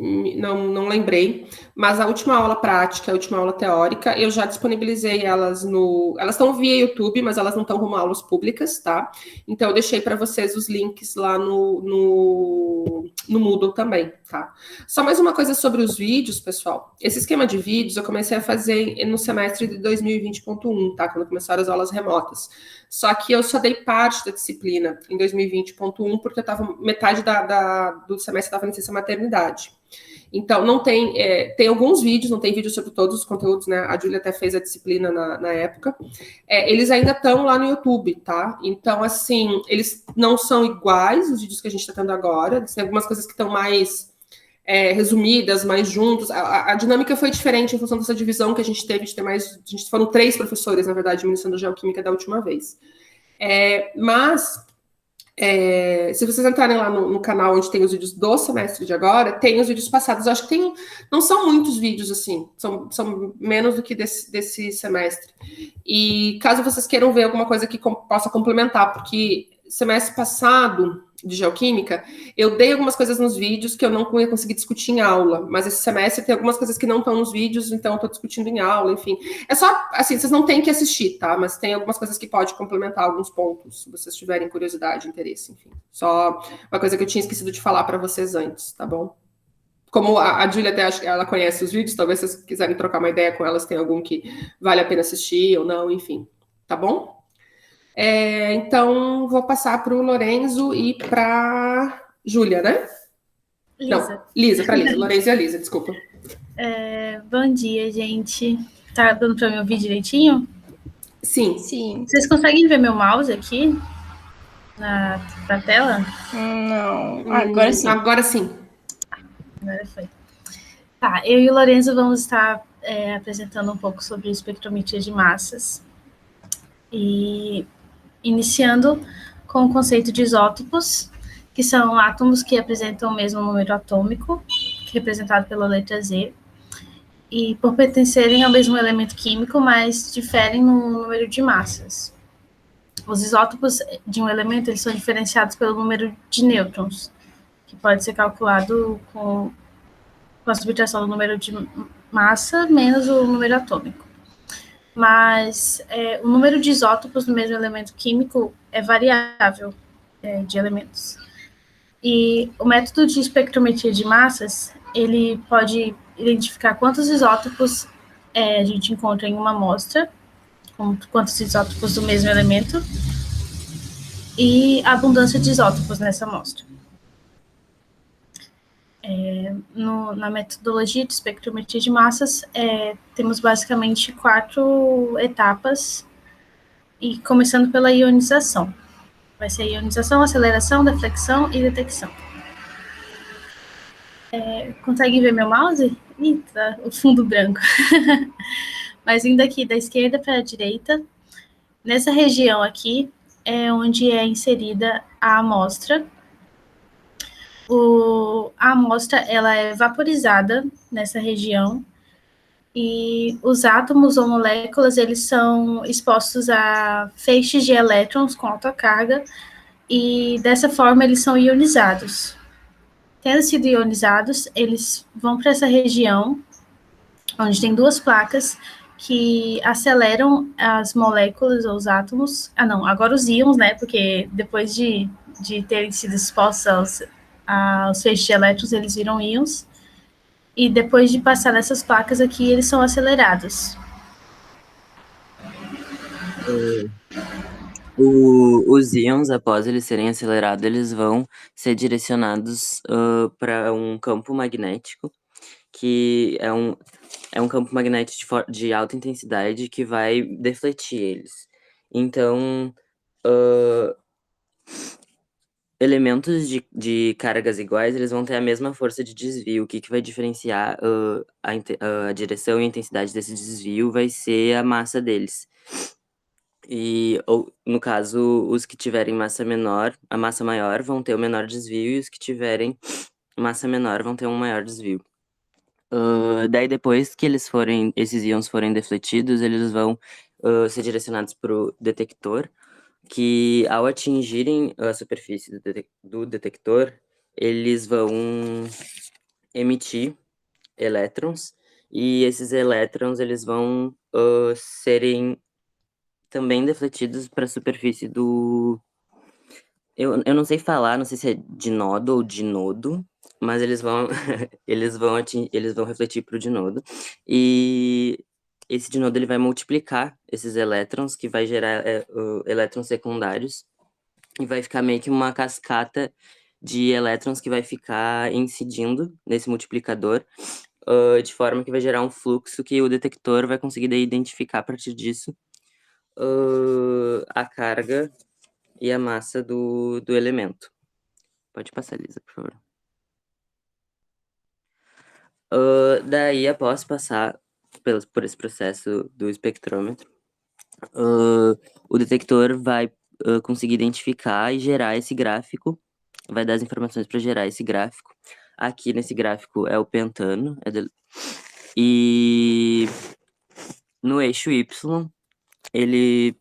não lembrei, mas a última aula prática, a última aula teórica, eu já disponibilizei elas no... Elas estão via YouTube, mas elas não estão como aulas públicas, tá? Então, eu deixei para vocês os links lá no Moodle também, tá? Só mais uma coisa sobre os vídeos, pessoal. Esse esquema de vídeos eu comecei a fazer no semestre de 2020.1, tá? Quando começaram as aulas remotas. Só que eu só dei parte da disciplina em 2020.1, porque eu estava metade do semestre estava em licença maternidade. Então, não tem, tem alguns vídeos, não tem vídeo sobre todos os conteúdos, né? A Júlia até fez a disciplina na época. Eles ainda estão lá no YouTube, tá? Então, assim, eles não são iguais os vídeos que a gente está tendo agora. Tem algumas coisas que estão mais resumidas, mais juntos. A dinâmica foi diferente em função dessa divisão que a gente teve de ter mais. A gente foram 3 professores, na verdade, ministrando geoquímica da última vez. Mas se vocês entrarem lá no canal onde tem os vídeos do semestre de agora, tem os vídeos passados. Eu acho que não são muitos vídeos assim, são menos do que desse semestre. E caso vocês queiram ver alguma coisa que possa complementar, porque semestre passado de geoquímica, eu dei algumas coisas nos vídeos que eu não ia conseguir discutir em aula, mas esse semestre tem algumas coisas que não estão nos vídeos, então eu estou discutindo em aula, enfim. É só, assim, vocês não têm que assistir, tá? Mas tem algumas coisas que pode complementar alguns pontos, se vocês tiverem curiosidade, interesse, enfim. Só uma coisa que eu tinha esquecido de falar para vocês antes, tá bom? Como a Júlia até acho que ela conhece os vídeos, talvez vocês quiserem trocar uma ideia com elas, tem algum que vale a pena assistir ou não, enfim. Tá bom? Então, vou passar para o Lorenzo e para Júlia, né? Lisa. Não, Lisa, para Lisa. Lorenzo e a Lisa, desculpa. Bom dia, gente. Tá dando para me ouvir direitinho? Sim. Sim. Vocês conseguem ver meu mouse aqui na tela? Não. Agora sim. Agora sim. Agora foi. Tá, eu e o Lorenzo vamos estar apresentando um pouco sobre espectrometria de massas. E iniciando com o conceito de isótopos, que são átomos que apresentam o mesmo número atômico, representado pela letra Z, e por pertencerem ao mesmo elemento químico, mas diferem no número de massas. Os isótopos de um elemento eles são diferenciados pelo número de nêutrons, que pode ser calculado com a subtração do número de massa menos o número atômico. Mas o número de isótopos do mesmo elemento químico é variável de elementos. E o método de espectrometria de massas, ele pode identificar quantos isótopos a gente encontra em uma amostra, quantos isótopos do mesmo elemento, e a abundância de isótopos nessa amostra. Na metodologia de espectrometria de massas, temos basicamente 4 etapas, e começando pela ionização. Vai ser ionização, aceleração, deflexão e detecção. Conseguem ver meu mouse? Eita, o fundo branco. Mas indo aqui da esquerda para a direita, nessa região aqui é onde é inserida a amostra. A amostra ela é vaporizada nessa região e os átomos ou moléculas eles são expostos a feixes de elétrons com alta carga e dessa forma eles são ionizados. Tendo sido ionizados, eles vão para essa região onde tem 2 placas que aceleram as moléculas ou os átomos. Agora os íons, né? Porque depois de terem sido expostos aos feixes de elétrons, eles viram íons. E depois de passar nessas placas aqui, eles são acelerados. Os íons, após eles serem acelerados, eles vão ser direcionados para um campo magnético, que é um campo magnético de alta intensidade que vai defletir eles. Então, elementos de cargas iguais, eles vão ter a mesma força de desvio. O que vai diferenciar a direção e a intensidade desse desvio vai ser a massa deles. No caso, os que tiverem massa menor, a massa maior vão ter o menor desvio, e os que tiverem massa menor vão ter um maior desvio. Daí depois que esses íons forem defletidos, eles vão ser direcionados para o detector, que ao atingirem a superfície do detector, eles vão emitir elétrons, e esses elétrons eles vão serem também defletidos para a superfície do... Eu não sei falar, não sei se é dinodo ou dinodo, mas eles vão eles vão refletir para o dinodo, e esse dinodo ele vai multiplicar esses elétrons, que vai gerar elétrons secundários, e vai ficar meio que uma cascata de elétrons que vai ficar incidindo nesse multiplicador, de forma que vai gerar um fluxo que o detector vai conseguir daí identificar a partir disso a carga e a massa do elemento. Pode passar, Lisa, por favor. Daí, após passar por esse processo do espectrômetro, o detector vai conseguir identificar e gerar esse gráfico, vai dar as informações para gerar esse gráfico. Aqui nesse gráfico é o pentano, e no eixo Y, ele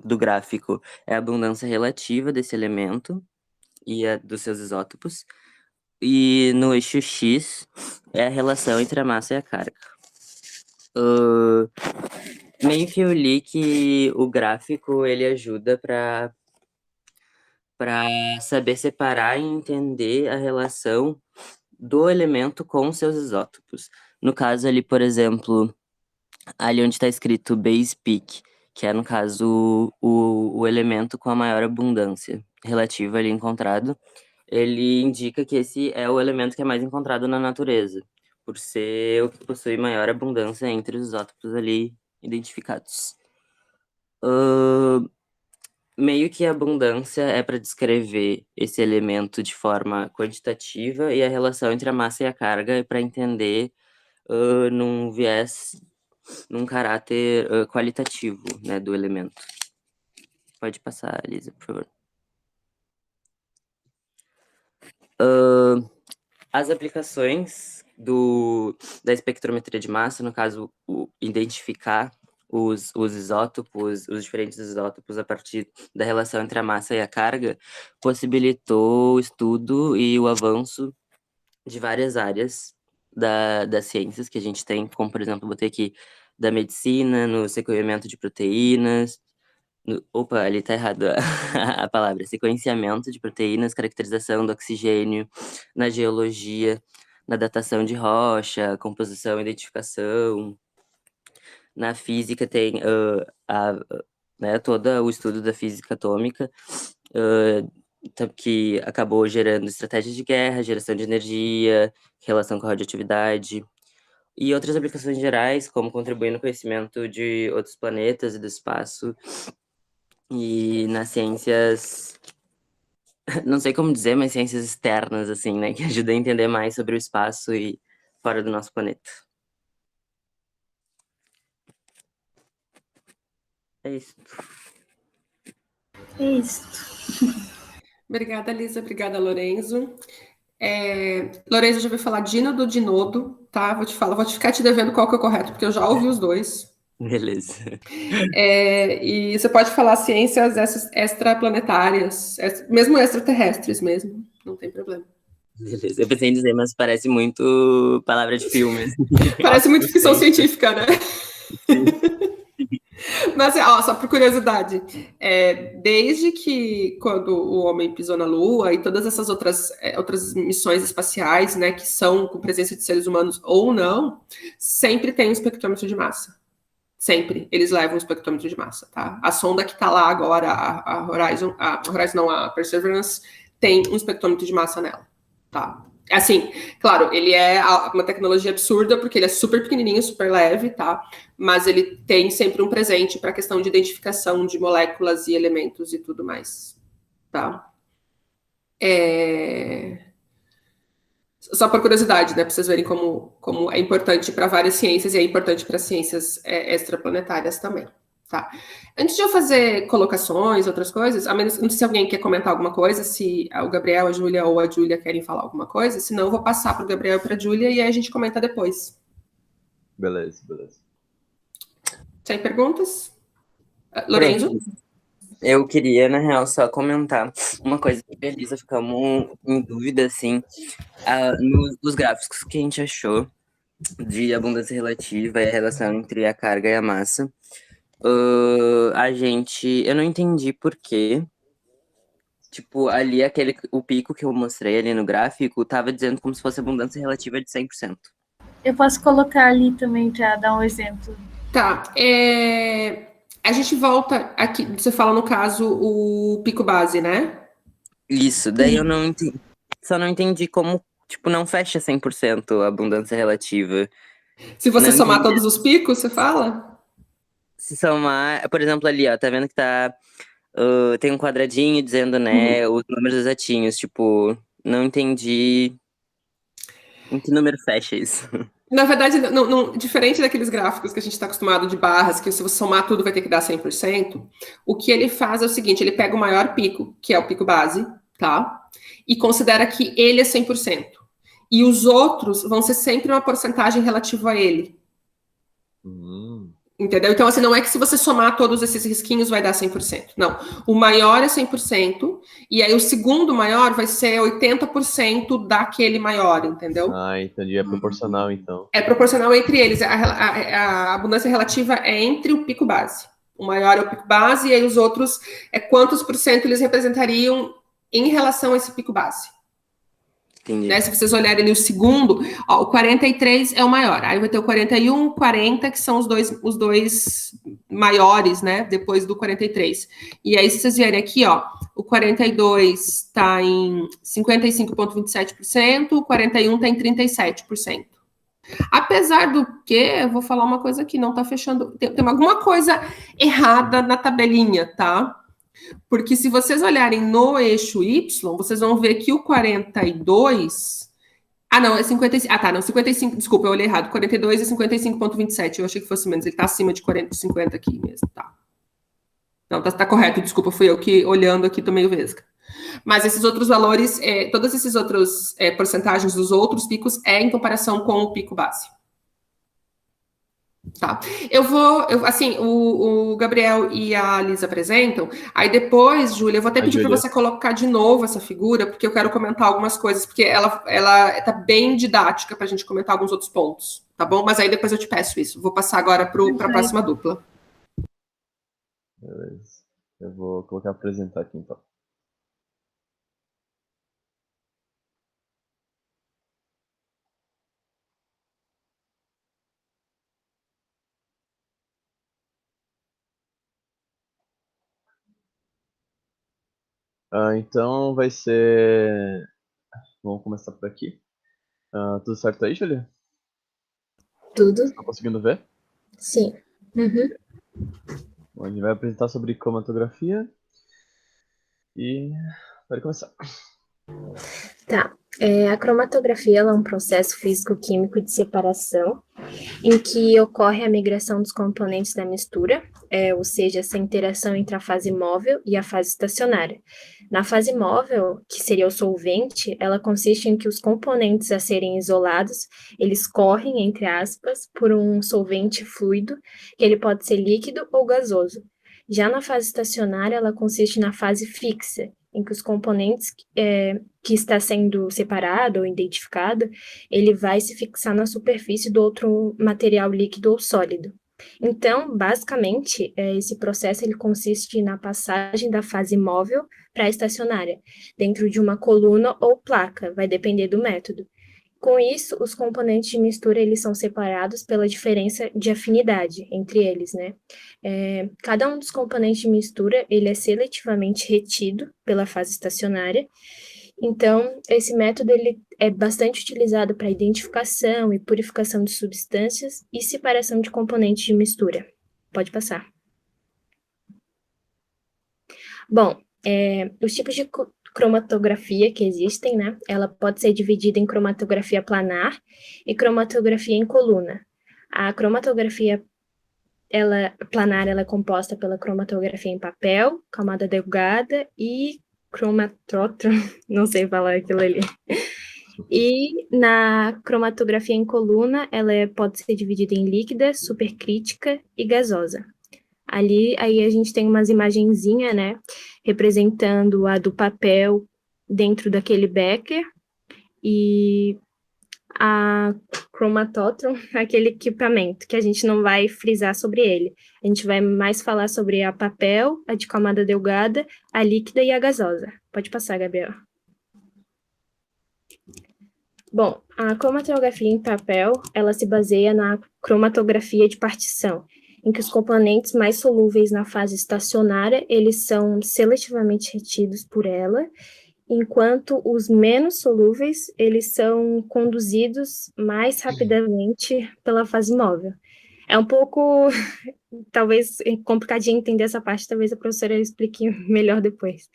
do gráfico é a abundância relativa desse elemento e a dos seus isótopos, e no eixo X é a relação entre a massa e a carga. Meio que eu li que o gráfico ele ajuda para saber separar e entender a relação do elemento com seus isótopos. No caso ali, por exemplo, ali onde está escrito base peak, que é, no caso, o elemento com a maior abundância relativa ali encontrado, ele indica que esse é o elemento que é mais encontrado na natureza, por ser o que possui maior abundância entre os isótopos ali identificados. Meio que a abundância é para descrever esse elemento de forma quantitativa, e a relação entre a massa e a carga é para entender num viés, num caráter qualitativo, né, do elemento. Pode passar, Lisa, por favor. As aplicações da espectrometria de massa, no caso, identificar os isótopos, os diferentes isótopos a partir da relação entre a massa e a carga, possibilitou o estudo e o avanço de várias áreas das ciências que a gente tem, como, por exemplo, botei aqui da medicina, no sequenciamento de proteínas, opa, ali tá errado a palavra, sequenciamento de proteínas, caracterização do oxigênio, na geologia, na datação de rocha, composição e identificação. Na física tem né, todo o estudo da física atômica, que acabou gerando estratégias de guerra, geração de energia, relação com a radioatividade, e outras aplicações gerais, como contribuir no conhecimento de outros planetas e do espaço, e nas ciências, não sei como dizer, mas ciências externas, assim, né, que ajudam a entender mais sobre o espaço e fora do nosso planeta. É isso. É isso. Obrigada, Lisa. Obrigada, Lorenzo. Lorenzo, já ouviu falar Dinodo, Dinodo, tá? Vou te ficar te devendo qual que é o correto, porque eu já ouvi os dois. Beleza. E você pode falar ciências extraplanetárias, mesmo extraterrestres mesmo, não tem problema. Beleza. Eu pensei em dizer, mas parece muito palavra de filme. Parece muito ficção científica, né? Mas, só por curiosidade, desde que quando o homem pisou na Lua e todas essas outras missões espaciais, né, que são com presença de seres humanos ou não, sempre tem um espectrômetro de massa. Sempre eles levam um espectrômetro de massa, tá? A sonda que está lá agora, a Horizon não, a Perseverance, tem um espectrômetro de massa nela, tá? Assim, claro, ele é uma tecnologia absurda, porque ele é super pequenininho, super leve, tá? Mas ele tem sempre um presente para a questão de identificação de moléculas e elementos e tudo mais, tá? Só por curiosidade, né? Para vocês verem como é importante para várias ciências e é importante para ciências extraplanetárias também, tá? Antes de eu fazer colocações, outras coisas, a menos, não sei se alguém quer comentar alguma coisa, se o Gabriel, a Júlia ou a Júlia querem falar alguma coisa, senão eu vou passar para o Gabriel e para a Júlia e aí a gente comenta depois. Beleza. Sem perguntas? Lorenzo? Eu queria, na real, só comentar uma coisa que a Elisa ficamos em dúvida, assim, nos gráficos que a gente achou de abundância relativa e a relação entre a carga e a massa. Eu não entendi por quê. Tipo, ali o pico que eu mostrei ali no gráfico tava dizendo como se fosse abundância relativa de 100%. Eu posso colocar ali também para dar um exemplo. Tá. A gente volta aqui. Você fala, no caso, o pico base, né? Isso, daí eu não entendi. Só não entendi como, tipo, não fecha 100% a abundância relativa. Se você Não somar entendi. todos os picos, você fala? Se somar, por exemplo, ali, ó, tá vendo que tem um quadradinho dizendo, né, os números exatinhos, tipo, não entendi em que número fecha isso. Na verdade, diferente daqueles gráficos que a gente está acostumado de barras, que se você somar tudo vai ter que dar 100%, o que ele faz é o seguinte, ele pega o maior pico, que é o pico base, tá? E considera que ele é 100%. E os outros vão ser sempre uma porcentagem relativa a ele. Entendeu? Então, assim, não é que se você somar todos esses risquinhos vai dar 100%. Não. O maior é 100%, e aí o segundo maior vai ser 80% daquele maior, entendeu? Ah, entendi. É proporcional, então. É proporcional entre eles. A abundância relativa é entre o pico base. O maior é o pico base, e aí os outros é quantos por cento eles representariam em relação a esse pico base. Entendi. Né? Se vocês olharem ali o segundo, ó, o 43 é o maior. Aí vai ter o 41, 40, que são os dois maiores, né? Depois do 43. E aí, se vocês vierem aqui, ó, o 42 está em 55,27%, o 41 está em 37%. Apesar do que, eu vou falar uma coisa aqui, não está fechando. Tem alguma coisa errada na tabelinha, tá? Porque se vocês olharem no eixo Y, vocês vão ver que o 42. Ah, não, é 55. Ah, tá, não, 55. Desculpa, eu olhei errado. 42 é 55,27. Eu achei que fosse menos. Ele tá acima de 40, 50 aqui mesmo, tá? Não, tá correto, desculpa, fui eu que olhando aqui tô meio vesga. Mas esses outros valores, todos esses outros porcentagens dos outros picos é em comparação com o pico base. Tá. Assim, o Gabriel e a Lisa apresentam, aí depois, Júlia, eu vou até pedir para você colocar de novo essa figura, porque eu quero comentar algumas coisas, porque ela tá bem didática para a gente comentar alguns outros pontos, tá bom? Mas aí depois eu te peço isso. Vou passar agora para a próxima dupla. Beleza. Eu vou colocar apresentar aqui, então. Então vai ser... Vamos começar por aqui. Tudo certo aí, Julia? Tudo? Tá conseguindo ver? Sim. Uhum. Bom, a gente vai apresentar sobre cromatografia. E pode começar. Tá. A cromatografia ela é um processo físico-químico de separação em que ocorre a migração dos componentes da mistura, ou seja, essa interação entre a fase móvel e a fase estacionária. Na fase móvel, que seria o solvente, ela consiste em que os componentes a serem isolados, eles correm, entre aspas, por um solvente fluido, que ele pode ser líquido ou gasoso. Já na fase estacionária, ela consiste na fase fixa, em que os componentes que está sendo separado ou identificado, ele vai se fixar na superfície do outro material líquido ou sólido. Então, basicamente, esse processo ele consiste na passagem da fase móvel para a estacionária, dentro de uma coluna ou placa, vai depender do método. Com isso, os componentes de mistura eles são separados pela diferença de afinidade entre eles, né? Cada um dos componentes de mistura ele é seletivamente retido pela fase estacionária. Então, esse método ele é bastante utilizado para identificação e purificação de substâncias e separação de componentes de mistura. Pode passar. Bom, os tipos de cromatografia que existem, né? Ela pode ser dividida em cromatografia planar e cromatografia em coluna. A cromatografia planar ela é composta pela cromatografia em papel, camada delgada e cromatómetro, não sei falar aquilo ali. E na cromatografia em coluna, ela pode ser dividida em líquida, supercrítica e gasosa. Ali, aí a gente tem umas imagenzinhas, né, representando a do papel dentro daquele becker e a cromatótron, aquele equipamento que a gente não vai frisar sobre ele. A gente vai mais falar sobre a papel, a de camada delgada, a líquida e a gasosa. Pode passar, Gabriel. Bom, a cromatografia em papel, ela se baseia na cromatografia de partição, em que os componentes mais solúveis na fase estacionária, eles são seletivamente retidos por ela, enquanto os menos solúveis, eles são conduzidos mais rapidamente pela fase móvel. É um pouco, talvez, complicadinho entender essa parte, talvez a professora explique melhor depois.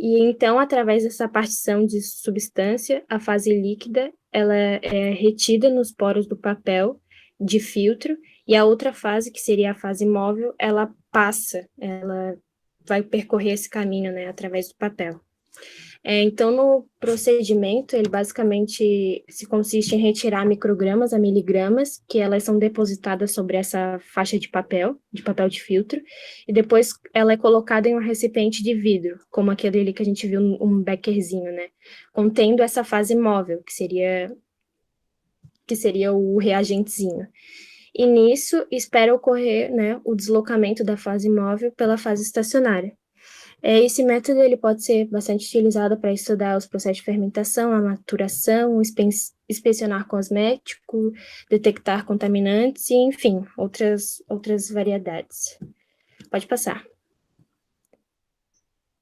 E então, através dessa partição de substância, a fase líquida, ela é retida nos poros do papel de filtro, e a outra fase, que seria a fase móvel, ela passa, ela vai percorrer esse caminho, né, através do papel. Então, no procedimento, ele basicamente se consiste em retirar microgramas a miligramas, que elas são depositadas sobre essa faixa de papel de filtro, e depois ela é colocada em um recipiente de vidro, como aquele ali que a gente viu, um beckerzinho, né, contendo essa fase móvel, que seria o reagentezinho. E nisso, espera ocorrer, né, o deslocamento da fase móvel pela fase estacionária. Esse método ele pode ser bastante utilizado para estudar os processos de fermentação, a maturação, inspecionar cosmético, detectar contaminantes e, enfim, outras variedades. Pode passar.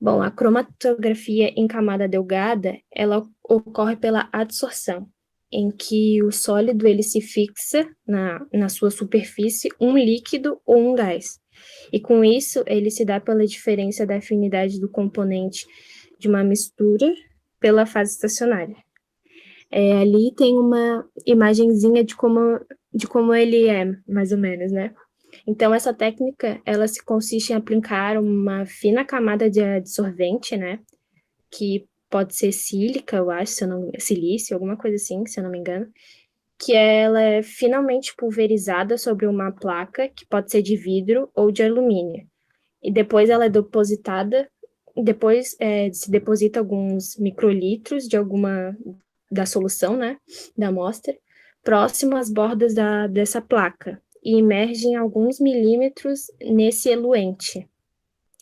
Bom, a cromatografia em camada delgada, ela ocorre pela adsorção, em que o sólido ele se fixa na sua superfície um líquido ou um gás. E com isso, ele se dá pela diferença da afinidade do componente de uma mistura pela fase estacionária. Ali tem uma imagenzinha de como ele é, mais ou menos, né? Então, essa técnica, ela se consiste em aplicar uma fina camada de adsorvente, né? Que pode ser sílica, eu acho, silício, alguma coisa assim, se eu não me engano, que ela é finalmente pulverizada sobre uma placa, que pode ser de vidro ou de alumínio. E depois ela é depositada, se deposita alguns microlitros da solução, né, da amostra, próximo às bordas dessa placa, e emergem alguns milímetros nesse eluente.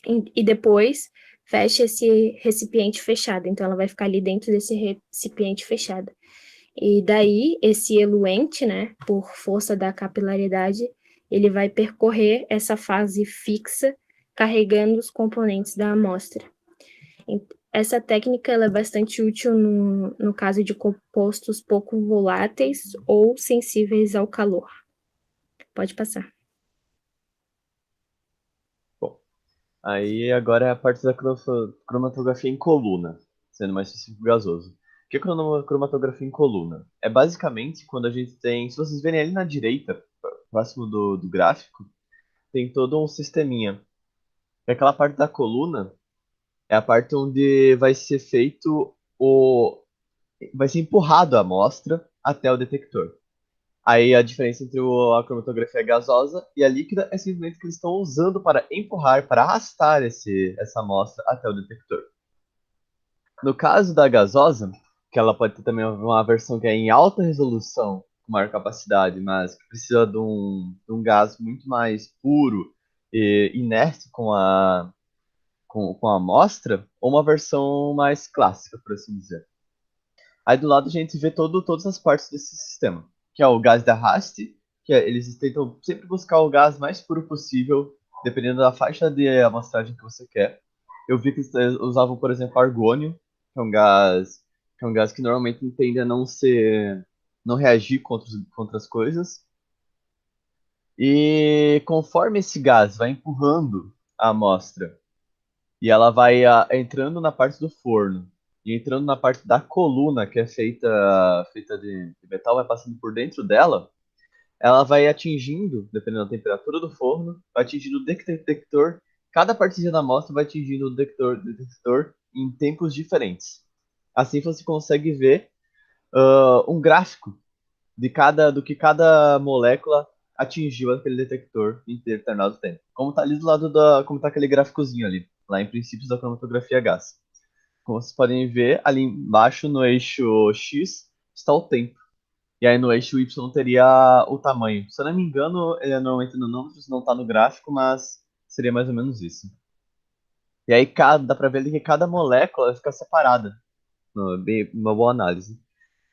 E depois fecha esse recipiente fechado, então ela vai ficar ali dentro desse recipiente fechado. E daí, esse eluente, né, por força da capilaridade, ele vai percorrer essa fase fixa, carregando os componentes da amostra. Essa técnica ela é bastante útil no caso de compostos pouco voláteis ou sensíveis ao calor. Pode passar. Bom, aí agora é a parte da cromatografia em coluna, sendo mais específico gasoso. O que é cromatografia em coluna? É basicamente quando a gente tem, se vocês verem ali na direita, próximo do gráfico, tem todo um sisteminha. E aquela parte da coluna é a parte onde vai ser feito vai ser empurrado a amostra até o detector. Aí a diferença entre a cromatografia gasosa e a líquida é simplesmente que eles estão usando para empurrar, para arrastar essa amostra até o detector. No caso da gasosa, que ela pode ter também uma versão que é em alta resolução, com maior capacidade, mas que precisa de um gás muito mais puro e inerte com a amostra, ou uma versão mais clássica, por assim dizer. Aí do lado a gente vê todas as partes desse sistema, que é o gás de arraste, eles tentam sempre buscar o gás mais puro possível, dependendo da faixa de amostragem que você quer. Eu vi que eles usavam, por exemplo, argônio, que é um gás que normalmente tende a não reagir contra as coisas. E conforme esse gás vai empurrando a amostra e ela vai entrando na parte do forno e entrando na parte da coluna, que é feita de metal, vai passando por dentro dela, ela vai atingindo, dependendo da temperatura do forno, vai atingindo o detector. Cada partezinha da amostra vai atingindo o detector em tempos diferentes. Assim você consegue ver um gráfico do que cada molécula atingiu aquele detector em determinado tempo. Como tá ali como tá aquele gráficozinho ali, lá em princípios da cromatografia gás. Como vocês podem ver, ali embaixo no eixo X está o tempo. E aí no eixo Y teria o tamanho. Se eu não me engano, ele não entra no números, não está no gráfico, mas seria mais ou menos isso. E aí dá para ver ali que cada molécula fica separada. Uma boa análise.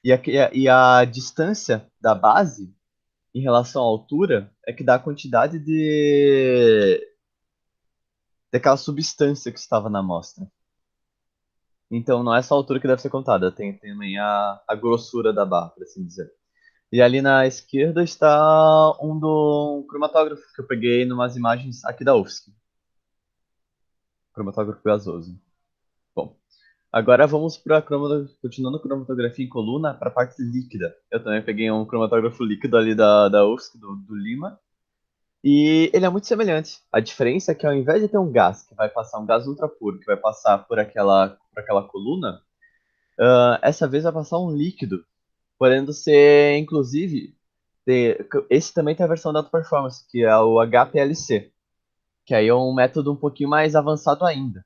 E a distância da base em relação à altura é que dá a quantidade daquela substância que estava na amostra. Então não é só a altura que deve ser contada, tem também a grossura da barra, por assim dizer. E ali na esquerda está um cromatógrafo que eu peguei em umas imagens aqui da UFSC. Cromatógrafo gasoso. Bom, agora vamos para continuando a cromatografia em coluna, para a parte líquida. Eu também peguei um cromatógrafo líquido ali da UFSC, do Lima. E ele é muito semelhante. A diferença é que ao invés de ter um gás que vai passar, um gás ultra puro, que vai passar por aquela coluna, essa vez vai passar um líquido, podendo ser, inclusive, esse também tem a versão da alta performance, que é o HPLC, que aí é um método um pouquinho mais avançado ainda.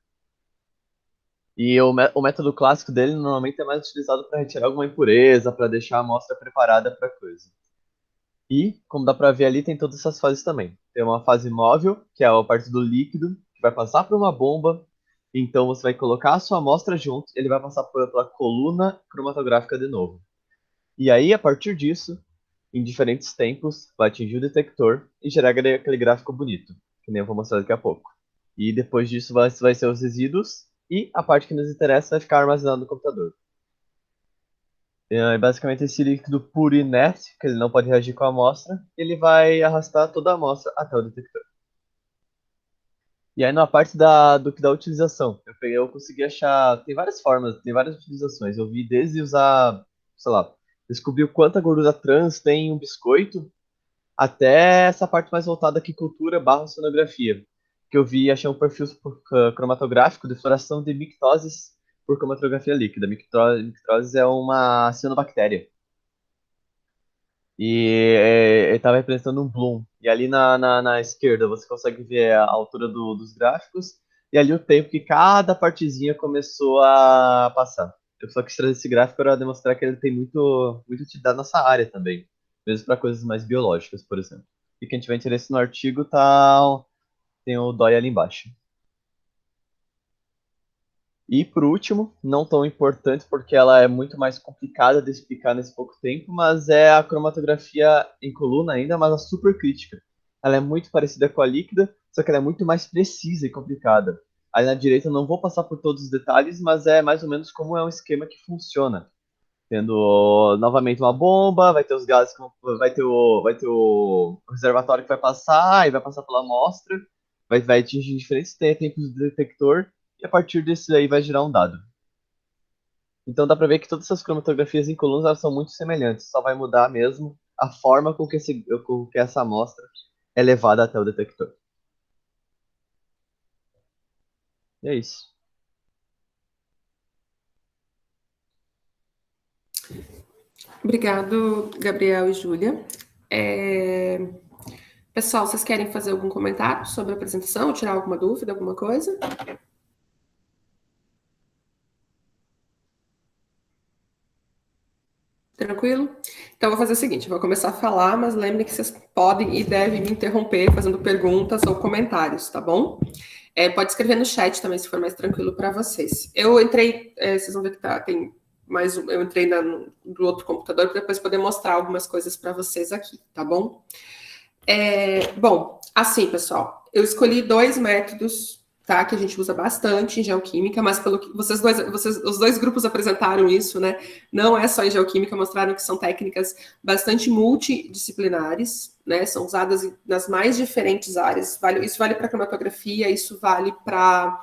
E o método clássico dele normalmente é mais utilizado para retirar alguma impureza, para deixar a amostra preparada para coisa. E, como dá para ver ali, tem todas essas fases também. Tem uma fase móvel, que é a parte do líquido, que vai passar por uma bomba. Então você vai colocar a sua amostra junto, ele vai passar pela coluna cromatográfica de novo. E aí, a partir disso, em diferentes tempos, vai atingir o detector e gerar aquele gráfico bonito, que nem eu vou mostrar daqui a pouco. E depois disso vai ser os resíduos e a parte que nos interessa vai ficar armazenada no computador. Basicamente esse líquido puro inerte, que ele não pode reagir com a amostra, ele vai arrastar toda a amostra até o detector. E aí na parte da utilização, eu consegui achar, tem várias formas, tem várias utilizações. Eu vi desde usar, sei lá, descobrir quanta gordura trans tem em um biscoito, até essa parte mais voltada à aquicultura / sonografia, que eu vi, achei um perfil cromatográfico de floração de mictoses por cromatografia líquida. Mictose é uma cianobactéria. E ele estava representando um bloom. E ali na esquerda você consegue ver a altura dos gráficos e ali o tempo que cada partezinha começou a passar. Eu só quis trazer esse gráfico para demonstrar que ele tem muito utilidade nessa área também, mesmo para coisas mais biológicas, por exemplo. E quem tiver interesse no artigo, tem o DOI ali embaixo. E por último, não tão importante porque ela é muito mais complicada de explicar nesse pouco tempo, mas é a cromatografia em coluna ainda, mas a supercrítica. Ela é muito parecida com a líquida, só que ela é muito mais precisa e complicada. Aí na direita eu não vou passar por todos os detalhes, mas é mais ou menos como é um esquema que funciona. Tendo novamente uma bomba, vai ter os gases, vai ter o reservatório que vai passar, e vai passar pela amostra, vai atingir diferentes tempos do detector, e a partir desse aí vai gerar um dado. Então dá para ver que todas essas cromatografias em colunas elas são muito semelhantes, só vai mudar mesmo a forma com que essa amostra é levada até o detector. E é isso. Obrigado, Gabriel e Júlia. Pessoal, vocês querem fazer algum comentário sobre a apresentação, tirar alguma dúvida, alguma coisa? Tranquilo? Então, eu vou fazer o seguinte, eu vou começar a falar, mas lembrem que vocês podem e devem me interromper fazendo perguntas ou comentários, tá bom? Pode escrever no chat também, se for mais tranquilo para vocês. Eu entrei, vocês vão ver que tem mais um, eu entrei do outro computador para depois poder mostrar algumas coisas para vocês aqui, tá bom? Bom, assim, pessoal, eu escolhi 2 métodos, tá, que a gente usa bastante em geoquímica, mas pelo que os dois grupos apresentaram isso, né? Não é só em geoquímica, mostraram que são técnicas bastante multidisciplinares, né? São usadas nas mais diferentes áreas. Isso vale para cromatografia, isso vale para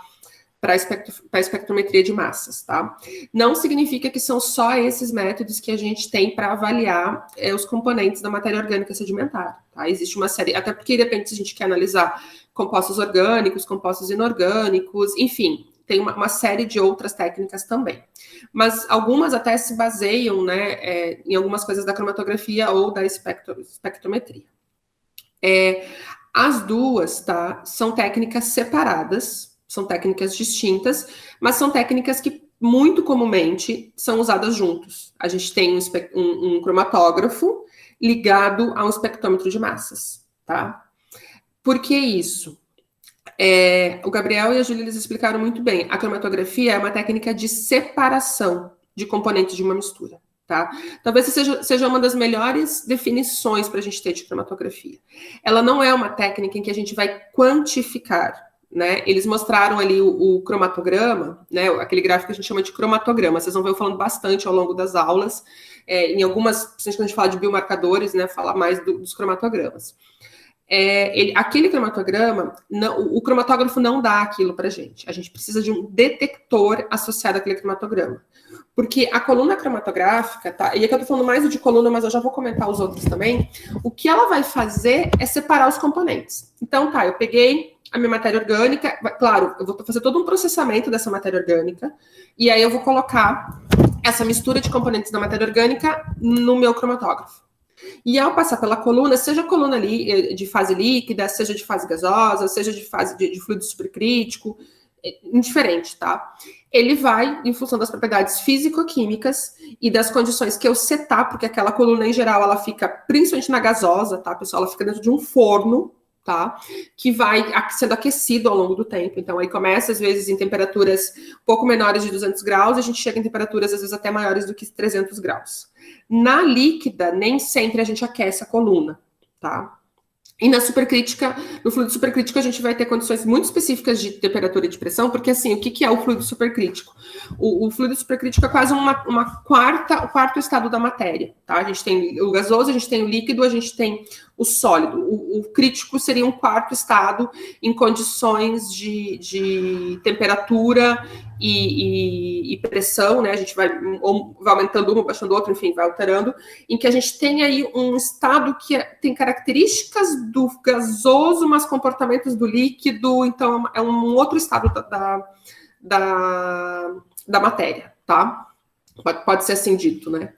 espectrometria de massas, tá? Não significa que são só esses métodos que a gente tem para avaliar os componentes da matéria orgânica sedimentar, tá? Existe uma série, até porque de repente a gente quer analisar compostos orgânicos, compostos inorgânicos, enfim, tem uma série de outras técnicas também. Mas algumas até se baseiam, né, em algumas coisas da cromatografia ou da espectrometria. As duas, tá, são técnicas separadas, são técnicas distintas, mas são técnicas que muito comumente são usadas juntos. A gente tem um cromatógrafo ligado a um espectrômetro de massas, tá? Por que isso? O Gabriel e a Júlia, eles explicaram muito bem. A cromatografia é uma técnica de separação de componentes de uma mistura, tá? Talvez seja uma das melhores definições para a gente ter de cromatografia. Ela não é uma técnica em que a gente vai quantificar, né? Eles mostraram ali o cromatograma, né? Aquele gráfico que a gente chama de cromatograma. Vocês vão ver eu falando bastante ao longo das aulas. Em algumas, principalmente quando a gente fala de biomarcadores, né? Falar mais dos cromatogramas. Aquele cromatograma, o cromatógrafo não dá aquilo para a gente. A gente precisa de um detector associado àquele cromatograma. Porque a coluna cromatográfica, tá? E aqui eu tô falando mais de coluna, mas eu já vou comentar os outros também. O que ela vai fazer é separar os componentes. Então, tá, eu peguei a minha matéria orgânica, claro, eu vou fazer todo um processamento dessa matéria orgânica, e aí eu vou colocar essa mistura de componentes da matéria orgânica no meu cromatógrafo. E ao passar pela coluna, seja a coluna ali de fase líquida, seja de fase gasosa, seja de fase de fluido supercrítico, indiferente, tá? Ele vai, em função das propriedades físico-químicas e das condições que eu setar, porque aquela coluna, em geral, ela fica, principalmente na gasosa, tá, pessoal? Ela fica dentro de um forno, tá? Que vai sendo aquecido ao longo do tempo. Então, aí começa, às vezes, em temperaturas um pouco menores de 200 graus, a gente chega em temperaturas, às vezes, até maiores do que 300 graus. Na líquida, nem sempre a gente aquece a coluna, tá? E na supercrítica, no fluido supercrítico, a gente vai ter condições muito específicas de temperatura e de pressão, porque, assim, o que é o fluido supercrítico? O fluido supercrítico é quase o quarto estado da matéria, tá? A gente tem o gasoso, a gente tem o líquido, a gente tem o sólido. O crítico seria um quarto estado em condições de temperatura e pressão, né? A gente vai aumentando um, baixando o outro, enfim, vai alterando, em que a gente tem aí um estado que tem características do gasoso, mas comportamentos do líquido, então é um outro estado da matéria, tá? Pode ser assim dito, né?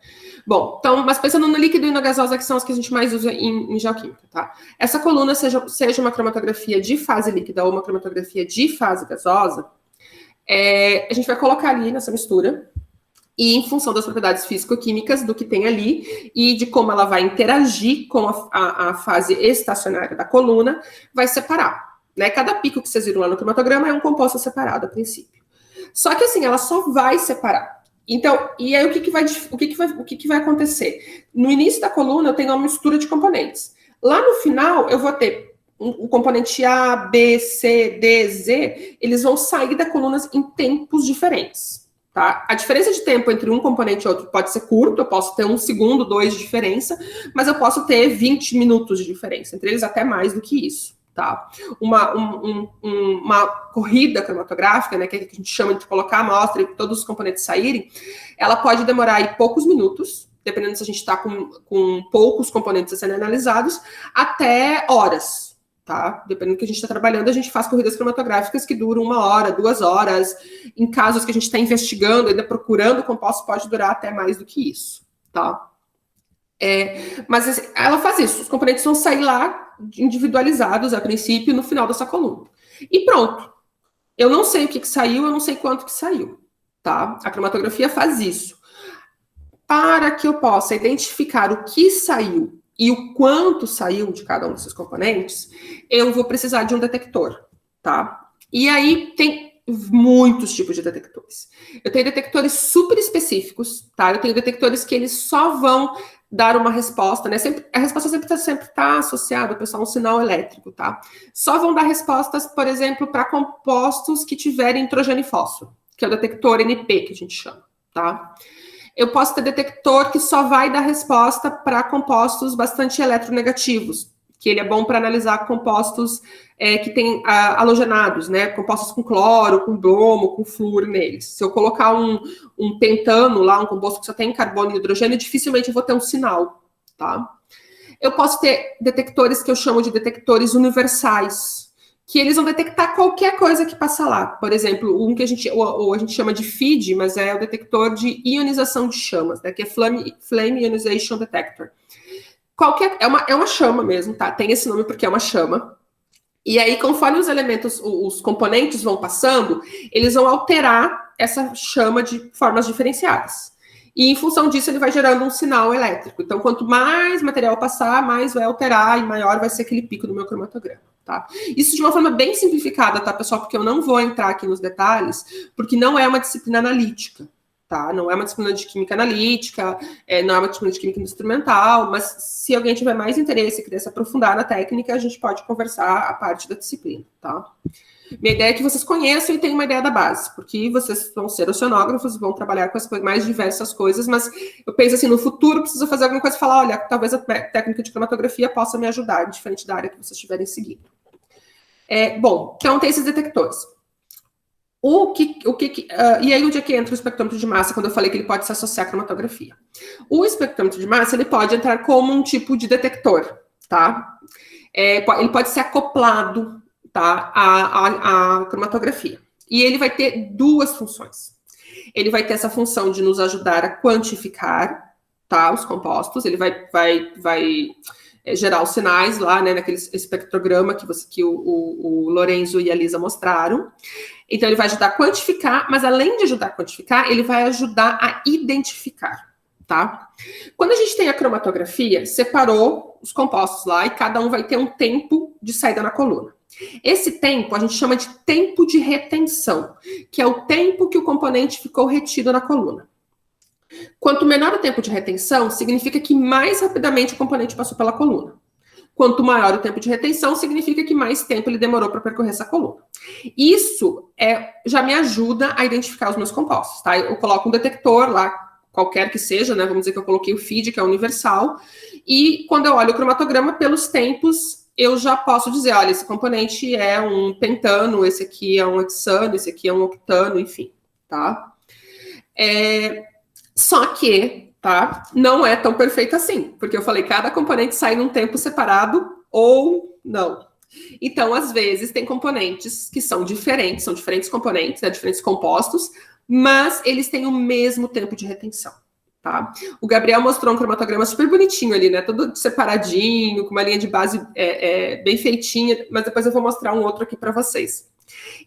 Bom, então, mas pensando no líquido e na gasosa, que são as que a gente mais usa em geoquímica, tá? Essa coluna, seja uma cromatografia de fase líquida ou uma cromatografia de fase gasosa, a gente vai colocar ali nessa mistura, e em função das propriedades físico-químicas do que tem ali e de como ela vai interagir com a fase estacionária da coluna, vai separar, né? Cada pico que vocês viram lá no cromatograma é um composto separado a princípio. Só que assim, ela só vai separar. Então, e aí o que vai acontecer? No início da coluna eu tenho uma mistura de componentes. Lá no final eu vou ter o componente A, B, C, D, Z, eles vão sair da coluna em tempos diferentes, tá? A diferença de tempo entre um componente e outro pode ser curto, eu posso ter 1 segundo, 2 de diferença, mas eu posso ter 20 minutos de diferença, entre eles até mais do que isso, tá? Uma corrida cromatográfica, né, que a gente chama de colocar a amostra e todos os componentes saírem, ela pode demorar aí poucos minutos, dependendo se a gente está com poucos componentes a serem analisados, até horas, tá? Dependendo do que a gente está trabalhando, a gente faz corridas cromatográficas que duram 1 hora, 2 horas. Em casos que a gente está investigando, ainda procurando compostos, pode durar até mais do que isso, tá? Mas ela faz isso, os componentes vão sair lá individualizados a princípio no final dessa coluna. E pronto. Eu não sei o que saiu, eu não sei quanto que saiu, tá? A cromatografia faz isso. Para que eu possa identificar o que saiu e o quanto saiu de cada um desses componentes, eu vou precisar de um detector, tá? E aí tem muitos tipos de detectores. Eu tenho detectores super específicos, tá? Eu tenho detectores que eles só vão dar uma resposta, né? A resposta sempre tá associada, pessoal, a um sinal elétrico, tá? Só vão dar respostas, por exemplo, para compostos que tiverem nitrogênio e fósforo, que é o detector NP, que a gente chama, tá? Eu posso ter detector que só vai dar resposta para compostos bastante eletronegativos, que ele é bom para analisar compostos que têm halogenados, né? Compostos com cloro, com bromo, com flúor neles. Se eu colocar um pentano lá, um composto que só tem carbono e hidrogênio, dificilmente eu vou ter um sinal, tá? Eu posso ter detectores que eu chamo de detectores universais, que eles vão detectar qualquer coisa que passa lá. Por exemplo, um que a gente chama de FID, mas é o detector de ionização de chamas, né, que é Flame Ionization Detector. é uma chama mesmo, tá? Tem esse nome porque é uma chama. E aí, conforme os elementos, os componentes vão passando, eles vão alterar essa chama de formas diferenciadas. E em função disso, ele vai gerando um sinal elétrico. Então, quanto mais material passar, mais vai alterar e maior vai ser aquele pico do meu cromatograma, tá? Isso de uma forma bem simplificada, tá, pessoal? Porque eu não vou entrar aqui nos detalhes, porque não é uma disciplina analítica, tá? Não é uma disciplina de química analítica, não é uma disciplina de química instrumental, mas se alguém tiver mais interesse e quiser se aprofundar na técnica, a gente pode conversar a parte da disciplina, tá? Minha ideia é que vocês conheçam e tenham uma ideia da base, porque vocês vão ser oceanógrafos, vão trabalhar com as mais diversas coisas, mas eu penso assim, no futuro preciso fazer alguma coisa e falar, olha, talvez a técnica de cromatografia possa me ajudar, diferente da área que vocês estiverem seguindo. Bom, então tem esses detectores. E aí, onde é que entra o espectrômetro de massa, quando eu falei que ele pode se associar à cromatografia? O espectrômetro de massa, ele pode entrar como um tipo de detector, tá? Ele pode ser acoplado, tá, à cromatografia. E ele vai ter duas funções. Ele vai ter essa função de nos ajudar a quantificar, tá, os compostos. Ele vai gerar os sinais lá, né, naquele espectrograma que o Lorenzo e a Lisa mostraram. Então, ele vai ajudar a quantificar, mas além de ajudar a quantificar, ele vai ajudar a identificar, tá? Quando a gente tem a cromatografia, separou os compostos lá e cada um vai ter um tempo de saída na coluna. Esse tempo a gente chama de tempo de retenção, que é o tempo que o componente ficou retido na coluna. Quanto menor o tempo de retenção, significa que mais rapidamente o componente passou pela coluna. Quanto maior o tempo de retenção, significa que mais tempo ele demorou para percorrer essa coluna. Isso já me ajuda a identificar os meus compostos, tá? Eu coloco um detector lá, qualquer que seja, né? Vamos dizer que eu coloquei o FID, que é universal, e quando eu olho o cromatograma, pelos tempos, eu já posso dizer, olha, esse componente é um pentano, esse aqui é um hexano, esse aqui é um octano, enfim, tá? Só que, tá, não é tão perfeito assim, porque eu falei, cada componente sai num tempo separado ou não. Então, às vezes, tem componentes que são diferentes componentes, né, diferentes compostos, mas eles têm o mesmo tempo de retenção, tá? O Gabriel mostrou um cromatograma super bonitinho ali, né, todo separadinho, com uma linha de base bem feitinha, mas depois eu vou mostrar um outro aqui para vocês.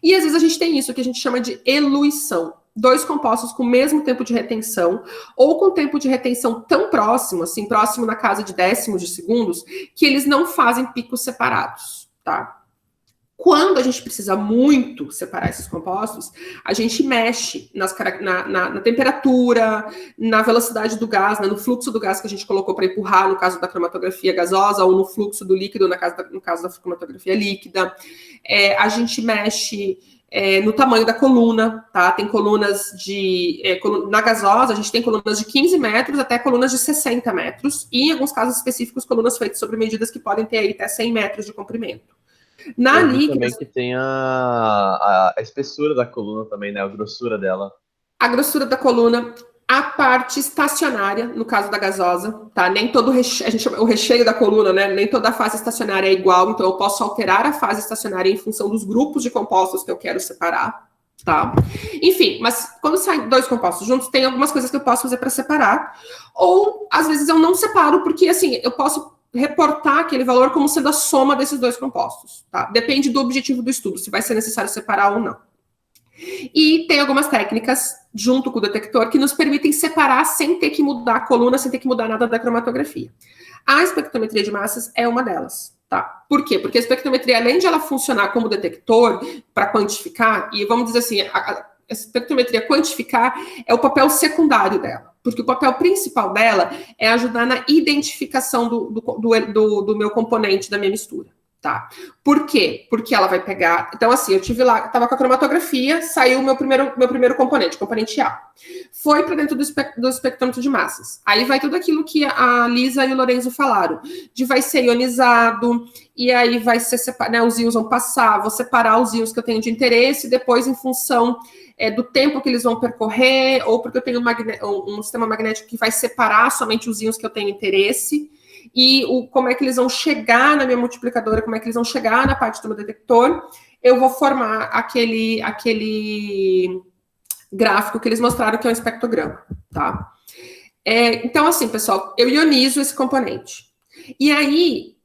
E às vezes a gente tem isso que a gente chama de eluição. Dois compostos com o mesmo tempo de retenção, ou com tempo de retenção tão próximo, assim, próximo na casa de décimos de segundos, que eles não fazem picos separados, tá? Quando a gente precisa muito separar esses compostos, a gente mexe na temperatura, na velocidade do gás, né, no fluxo do gás que a gente colocou para empurrar, no caso da cromatografia gasosa, ou no fluxo do líquido, no caso da cromatografia líquida. A gente mexe no tamanho da coluna, tá? Tem colunas na gasosa, a gente tem colunas de 15 metros até colunas de 60 metros, e em alguns casos específicos, colunas feitas sobre medidas que podem ter aí até 100 metros de comprimento. Na líquida também que tem a espessura da coluna também, né? A grossura dela. A grossura da coluna, a parte estacionária, no caso da gasosa, tá? Nem todo a gente chama o recheio da coluna, né? Nem toda a fase estacionária é igual, então eu posso alterar a fase estacionária em função dos grupos de compostos que eu quero separar, tá? Enfim, mas quando saem dois compostos juntos, tem algumas coisas que eu posso fazer para separar, ou às vezes eu não separo, porque assim, eu posso reportar aquele valor como sendo a soma desses dois compostos, tá? Depende do objetivo do estudo, se vai ser necessário separar ou não. E tem algumas técnicas, junto com o detector, que nos permitem separar sem ter que mudar a coluna, sem ter que mudar nada da cromatografia. A espectrometria de massas é uma delas, tá? Por quê? Porque a espectrometria, além de ela funcionar como detector para quantificar, e vamos dizer assim, a espectrometria quantificar é o papel secundário dela. Porque o papel principal dela é ajudar na identificação do meu componente, da minha mistura, tá? Por quê? Porque ela vai pegar... Então, assim, eu tive lá, estava com a cromatografia, saiu o meu primeiro componente, componente A. Foi para dentro do espectrômetro de massas. Aí vai tudo aquilo que a Lisa e o Lorenzo falaram, de vai ser ionizado, e aí vai ser né, os íons vão passar, vou separar os íons que eu tenho de interesse, depois em função... do tempo que eles vão percorrer, ou porque eu tenho um sistema magnético que vai separar somente os íons que eu tenho interesse, e como é que eles vão chegar na minha multiplicadora, como é que eles vão chegar na parte do meu detector, eu vou formar aquele gráfico que eles mostraram, que é um espectrograma, tá? Então, assim, pessoal, eu ionizo esse componente. E aí,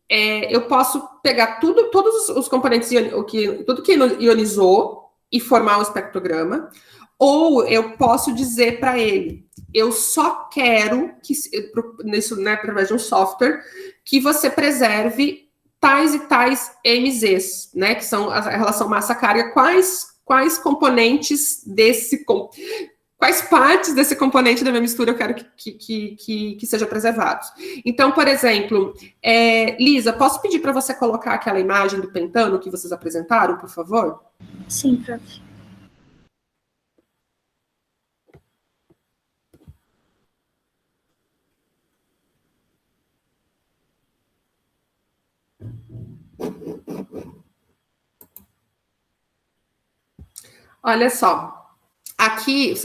eu posso pegar todos os componentes, tudo que ionizou e formar um espectrograma, ou eu posso dizer para ele, eu só quero que, nisso, né, através de um software, que você preserve tais e tais MZs, né, que são a relação massa-carga, quais componentes quais partes desse componente da minha mistura eu quero que sejam preservados. Então, por exemplo, Lisa, posso pedir para você colocar aquela imagem do pentano que vocês apresentaram, por favor? Sim, prof. Olha só, aqui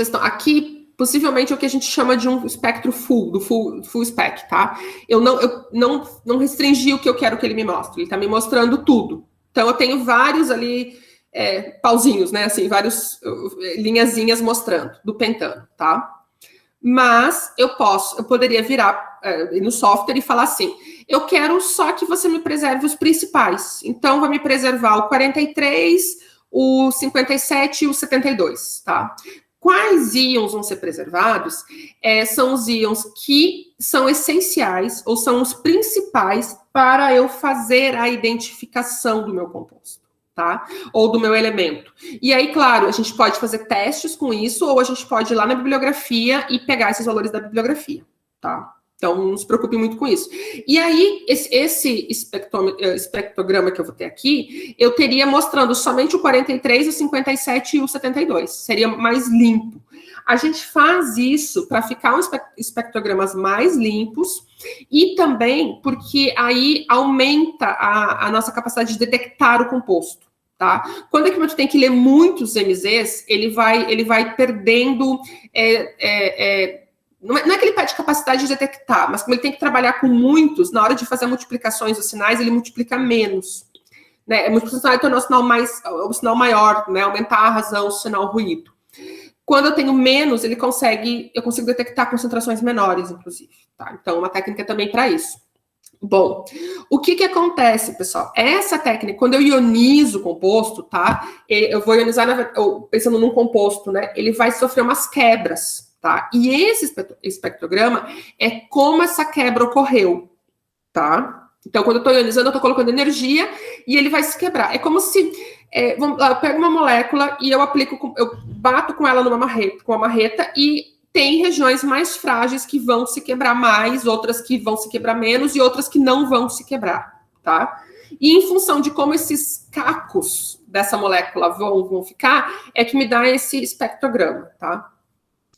possivelmente é o que a gente chama de um espectro do full spec, tá? Eu não restringi o que eu quero que ele me mostre, ele está me mostrando tudo. Então, eu tenho vários ali pauzinhos, né? Assim, vários linhazinhas mostrando do pentano, tá? Mas eu poderia virar no software e falar assim, eu quero só que você me preserve os principais. Então, vai me preservar o 43, o 57 e o 72, tá? Quais íons vão ser preservados? São os íons que são essenciais ou são os principais para eu fazer a identificação do meu composto, tá? Ou do meu elemento. E aí, claro, a gente pode fazer testes com isso ou a gente pode ir lá na bibliografia e pegar esses valores da bibliografia, tá? Então, não se preocupe muito com isso. E aí, esse espectrograma que eu vou ter aqui, eu teria mostrando somente o 43, o 57 e o 72. Seria mais limpo. A gente faz isso para ficar espectrogramas mais limpos e também porque aí aumenta a nossa capacidade de detectar o composto, tá? Quando o equipamento tem que ler muitos MZs, ele vai perdendo... Não é que ele perde capacidade de detectar, mas como ele tem que trabalhar com muitos, na hora de fazer multiplicações dos sinais, ele multiplica menos. Né? A multiplicação vai tornar o sinal maior, né? Aumentar a razão, o sinal ruído. Quando eu tenho menos, eu consigo detectar concentrações menores, inclusive. Tá? Então, uma técnica também para isso. Bom, o que acontece, pessoal? Essa técnica, quando eu ionizo o composto, tá? Eu vou ionizar, pensando num composto, né? Ele vai sofrer umas quebras. Tá? E esse espectrograma é como essa quebra ocorreu, tá? Então, quando eu estou ionizando, eu estou colocando energia e ele vai se quebrar. É como se eu pego uma molécula e eu bato com ela com uma marreta e tem regiões mais frágeis que vão se quebrar mais, outras que vão se quebrar menos e outras que não vão se quebrar, tá? E em função de como esses cacos dessa molécula vão ficar, é que me dá esse espectrograma, tá?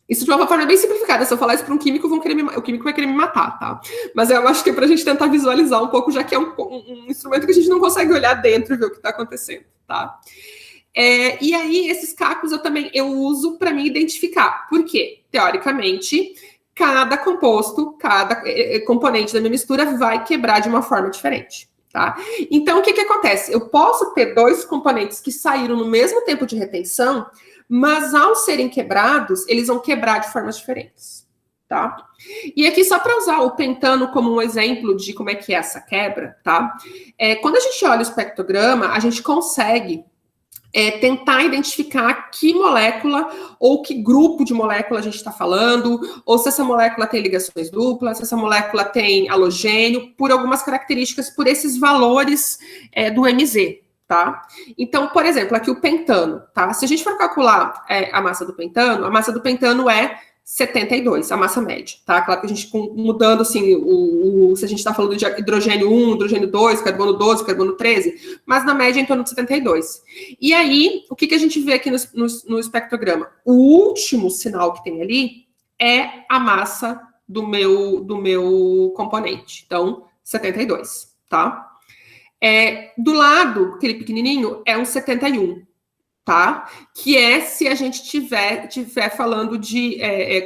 Isso de uma forma bem simplificada. Se eu falar isso para um químico, o químico vai querer me matar, tá? Mas eu acho que é para a gente tentar visualizar um pouco, já que é um instrumento que a gente não consegue olhar dentro e ver o que está acontecendo, tá? E aí, esses cacos eu uso para me identificar. Por quê? Teoricamente, cada composto, cada componente da minha mistura vai quebrar de uma forma diferente, tá? Então, o que acontece? Eu posso ter dois componentes que saíram no mesmo tempo de retenção, mas ao serem quebrados, eles vão quebrar de formas diferentes, tá? E aqui, só para usar o pentano como um exemplo de como é que é essa quebra, tá? Quando a gente olha o espectrograma, a gente consegue tentar identificar que molécula ou que grupo de molécula a gente está falando, ou se essa molécula tem ligações duplas, se essa molécula tem halogênio, por algumas características, por esses valores do MZ, tá? Então, por exemplo, aqui o pentano, tá? Se a gente for calcular a massa do pentano é 72, a massa média, tá? Claro que a gente mudando, assim, se a gente está falando de hidrogênio 1, hidrogênio 2, carbono 12, carbono 13, mas na média em torno de 72. E aí, o que a gente vê aqui no espectrograma? O último sinal que tem ali é a massa do meu componente. Então, 72, tá? Do lado, aquele pequenininho, é um 71, tá? Que se a gente tiver falando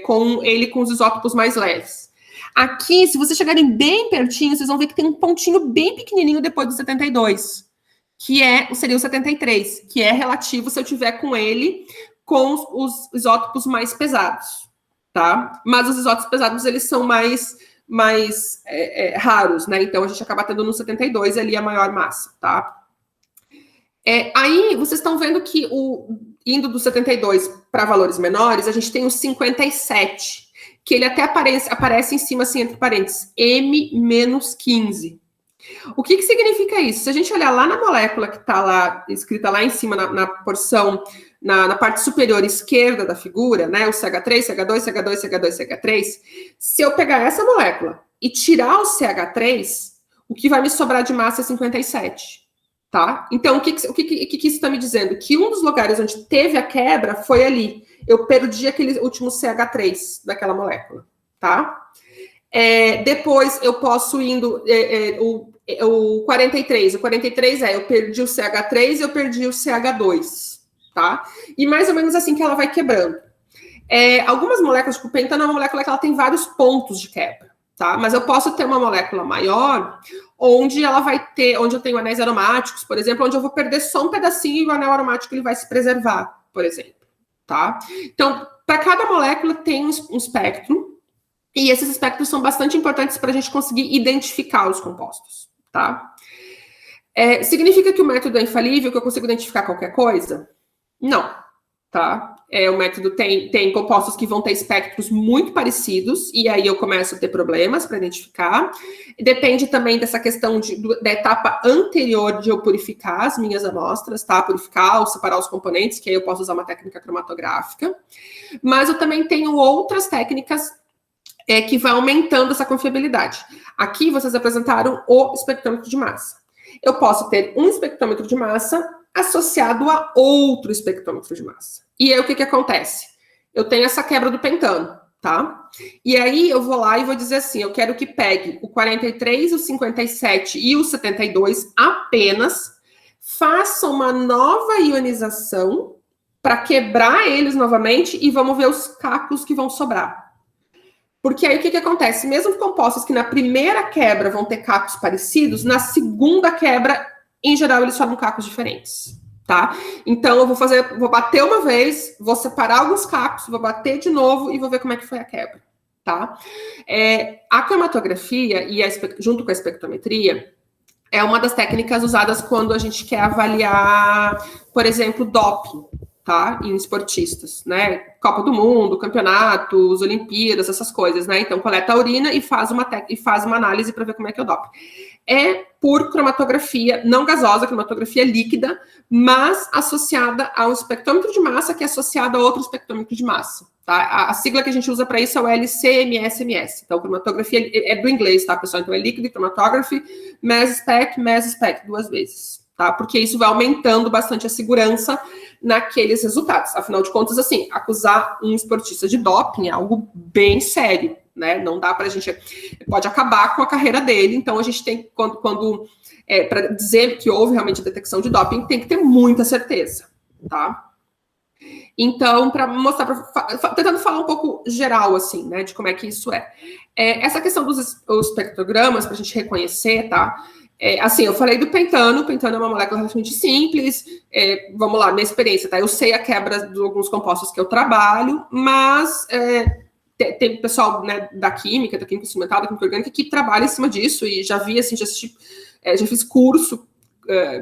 com os isótopos mais leves. Aqui, se vocês chegarem bem pertinho, vocês vão ver que tem um pontinho bem pequenininho depois do 72, que seria o 73, que é relativo se eu tiver com ele com os isótopos mais pesados, tá? Mas os isótopos pesados, eles são mais mais raros, né? Então, a gente acaba tendo no 72 ali a maior massa, tá? Aí, vocês estão vendo que indo do 72 para valores menores, a gente tem o 57, que ele até aparece em cima, assim, entre parênteses, M-15. O que significa isso? Se a gente olhar lá na molécula que está lá, escrita lá em cima, na porção, na parte superior esquerda da figura, né, o CH3, CH2, CH2, CH2, CH3, se eu pegar essa molécula e tirar o CH3, o que vai me sobrar de massa é 57. Tá? Então, o que isso está me dizendo? Que um dos lugares onde teve a quebra foi ali. Eu perdi aquele último CH3 daquela molécula, tá? Depois, eu posso indo... o 43. O 43 eu perdi o CH3 e eu perdi o CH2, tá? E mais ou menos assim que ela vai quebrando. Algumas moléculas, tipo, o pentano é uma molécula que ela tem vários pontos de quebra, tá? Mas eu posso ter uma molécula maior... onde ela vai ter, onde eu tenho anéis aromáticos, por exemplo, onde eu vou perder só um pedacinho e o anel aromático ele vai se preservar, por exemplo, tá? Então, para cada molécula tem um espectro, e esses espectros são bastante importantes para a gente conseguir identificar os compostos, tá? Significa que o método é infalível, que eu consigo identificar qualquer coisa? Não, tá? O método tem compostos que vão ter espectros muito parecidos, e aí eu começo a ter problemas para identificar. Depende também dessa questão da etapa anterior de eu purificar as minhas amostras, tá? Purificar ou separar os componentes, que aí eu posso usar uma técnica cromatográfica. Mas eu também tenho outras técnicas que vão aumentando essa confiabilidade. Aqui vocês apresentaram o espectrômetro de massa. Eu posso ter um espectrômetro de massa associado a outro espectrômetro de massa. E aí, o que acontece? Eu tenho essa quebra do pentano, tá? E aí, eu vou lá e vou dizer assim, eu quero que pegue o 43, o 57 e o 72 apenas, faça uma nova ionização para quebrar eles novamente e vamos ver os cacos que vão sobrar. Porque aí, o que acontece? Mesmo compostos que na primeira quebra vão ter cacos parecidos, na segunda quebra, em geral, eles formam cacos diferentes, tá? Então, eu vou bater uma vez, vou separar alguns cacos, vou bater de novo e vou ver como é que foi a quebra, tá? A cromatografia, junto com a espectrometria, é uma das técnicas usadas quando a gente quer avaliar, por exemplo, doping, tá? Em esportistas, né? Copa do Mundo, campeonatos, Olimpíadas, essas coisas, né? Então, coleta a urina e faz uma análise para ver como é que é o doping. Por cromatografia não gasosa, cromatografia líquida, mas associada a um espectrômetro de massa que é associado a outro espectrômetro de massa, tá? A sigla que a gente usa para isso é o LC-MS-MS. Então, cromatografia é do inglês, tá, pessoal? Então, é Liquid Chromatography, Mass Spec, 2 vezes, tá? Porque isso vai aumentando bastante a segurança naqueles resultados. Afinal de contas, assim, acusar um esportista de doping é algo bem sério, né? Não dá pra gente... Pode acabar com a carreira dele, então a gente tem... para dizer que houve realmente detecção de doping, tem que ter muita certeza, tá? Então, para mostrar, tentando falar um pouco geral, assim, né, de como é que isso é. Essa questão dos espectrogramas, para a gente reconhecer, tá? Assim, eu falei do pentano. O pentano é uma molécula relativamente simples. Vamos lá, minha experiência, tá? Eu sei a quebra de alguns compostos que eu trabalho, mas tem pessoal, né, da química instrumental, da química orgânica, que trabalha em cima disso, e já vi, assim, já fiz curso,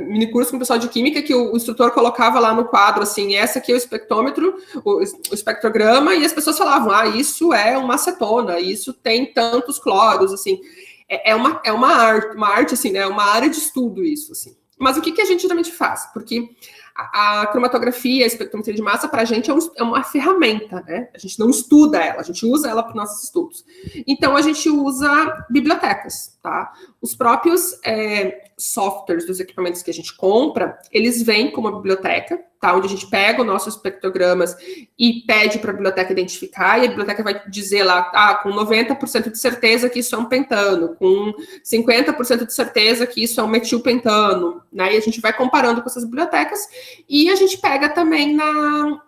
mini curso com o pessoal de química, que o instrutor colocava lá no quadro, assim, essa aqui é o espectrômetro, o espectrograma, e as pessoas falavam, isso é uma acetona, isso tem tantos cloros, assim. É uma arte, assim, né? É uma área de estudo isso, assim. Mas o que a gente geralmente faz? Porque a cromatografia, a espectrometria de massa, para a gente é uma ferramenta, né? A gente não estuda ela, a gente usa ela para os nossos estudos. Então, a gente usa bibliotecas, tá? Os próprios softwares dos equipamentos que a gente compra, eles vêm com uma biblioteca, tá? Onde a gente pega os nossos espectrogramas e pede para a biblioteca identificar, e a biblioteca vai dizer lá, com 90% de certeza que isso é um pentano, com 50% de certeza que isso é um metilpentano, né? E a gente vai comparando com essas bibliotecas, e a gente pega também na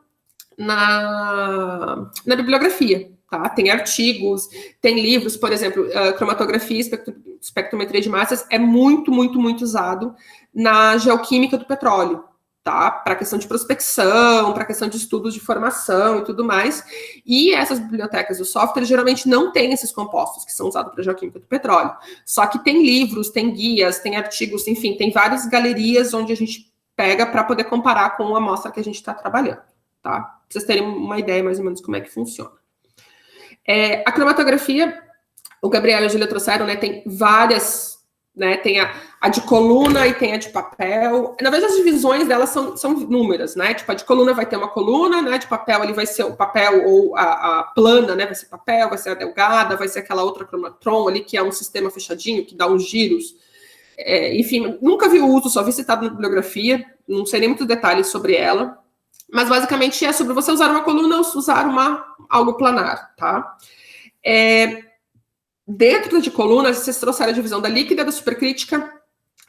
bibliografia, tá? Tem artigos, tem livros, por exemplo, cromatografia e espectrometria de massas é muito, muito, muito usado na geoquímica do petróleo, tá? Para questão de prospecção, para questão de estudos de formação e tudo mais. E essas bibliotecas do software geralmente não têm esses compostos que são usados para geoquímica do petróleo. Só que tem livros, tem guias, tem artigos, enfim, tem várias galerias onde a gente pega para poder comparar com a amostra que a gente está trabalhando, tá? Pra vocês terem uma ideia mais ou menos como é que funciona. A cromatografia, o Gabriel e a Júlia trouxeram, né, tem várias, né, tem a de coluna e tem a de papel. Na verdade, as divisões delas são inúmeras, né, tipo, a de coluna vai ter uma coluna, né, de papel ele vai ser o papel ou a plana, né, vai ser papel, vai ser a delgada, vai ser aquela outra cromatron ali, que é um sistema fechadinho, que dá uns giros. Enfim, nunca vi o uso, só vi citado na bibliografia, não sei nem muitos detalhes sobre ela, mas basicamente é sobre você usar uma coluna ou usar algo planar, tá? Dentro de colunas, vocês trouxeram a divisão da líquida, da supercrítica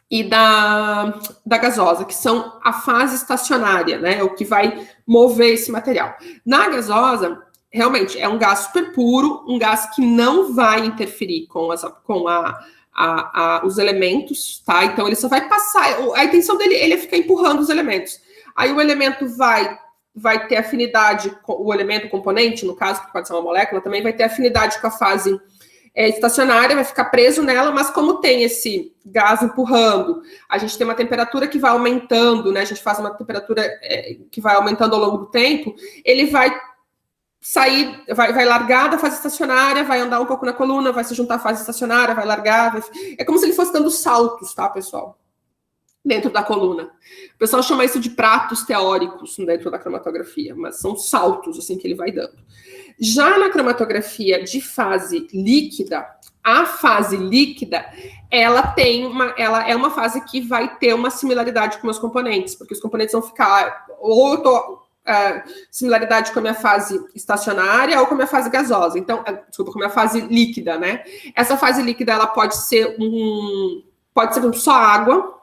e da gasosa, que são a fase estacionária, né? O que vai mover esse material. Na gasosa, realmente, é um gás super puro, um gás que não vai interferir com os elementos, tá? Então, ele só vai passar... A intenção dele ele é ficar empurrando os elementos. Aí, o elemento vai ter afinidade com o elemento componente, no caso, que pode ser uma molécula, também vai ter afinidade com a fase estacionária, vai ficar preso nela, mas como tem esse gás empurrando, a gente tem uma temperatura que vai aumentando, né? A gente faz uma temperatura que vai aumentando ao longo do tempo, ele vai sair, vai largar da fase estacionária, vai andar um pouco na coluna, vai se juntar à fase estacionária, vai largar, é como se ele fosse dando saltos, tá, pessoal? Dentro da coluna. O pessoal chama isso de pratos teóricos dentro da cromatografia, mas são saltos, assim, que ele vai dando. Já na cromatografia de fase líquida, a fase líquida, ela é uma fase que vai ter uma similaridade com os componentes, porque os componentes vão ficar, ou eu tô similaridade com a minha fase estacionária ou com a minha fase gasosa. Então, desculpa, com a minha fase líquida, né? Essa fase líquida, ela pode ser só água,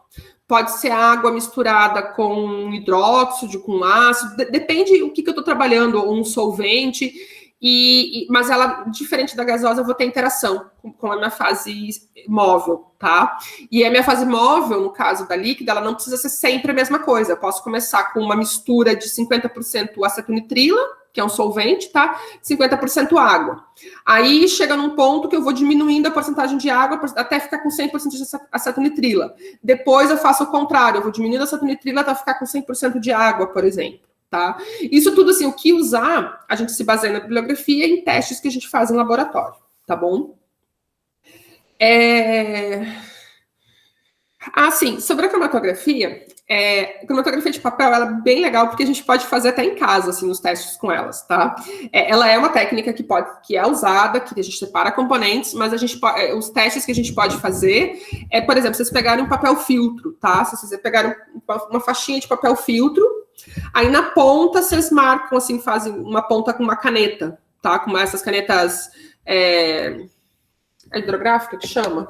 pode ser água misturada com hidróxido, com ácido, depende o que eu estou trabalhando, ou um solvente, mas ela, diferente da gasosa, eu vou ter interação com a minha fase móvel, tá? E a minha fase móvel, no caso da líquida, ela não precisa ser sempre a mesma coisa. Eu posso começar com uma mistura de 50% acetonitrila, que é um solvente, tá? 50% água. Aí chega num ponto que eu vou diminuindo a porcentagem de água até ficar com 100% de acetonitrila. Depois eu faço o contrário, eu vou diminuindo a acetonitrila até ficar com 100% de água, por exemplo. Tá? Isso tudo, assim, o que usar, a gente se baseia na bibliografia e em testes que a gente faz em laboratório, tá bom? Sim, sobre a cromatografia de papel, ela é bem legal, porque a gente pode fazer até em casa, assim, os testes com elas, tá? Ela é uma técnica que é usada, que a gente separa componentes, mas os testes que a gente pode fazer por exemplo, vocês pegarem um papel filtro, tá? Se vocês pegarem uma faixinha de papel filtro, aí na ponta vocês marcam, assim, fazem uma ponta com uma caneta, tá? Com essas canetas hidrográfica que chama?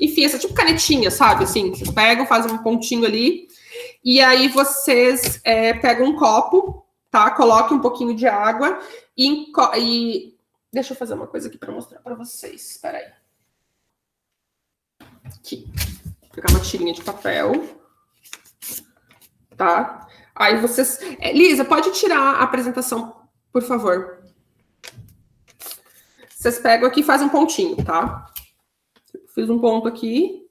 Enfim, essa tipo canetinha, sabe? Assim, vocês pegam, fazem um pontinho ali, e aí vocês pegam um copo, tá? Coloquem um pouquinho de água e deixa eu fazer uma coisa aqui para mostrar para vocês. Espera aí. Aqui. Vou pegar uma tirinha de papel, tá? Aí vocês... Lisa, pode tirar a apresentação, por favor. Vocês pegam aqui e fazem um pontinho, tá? Fiz um ponto aqui.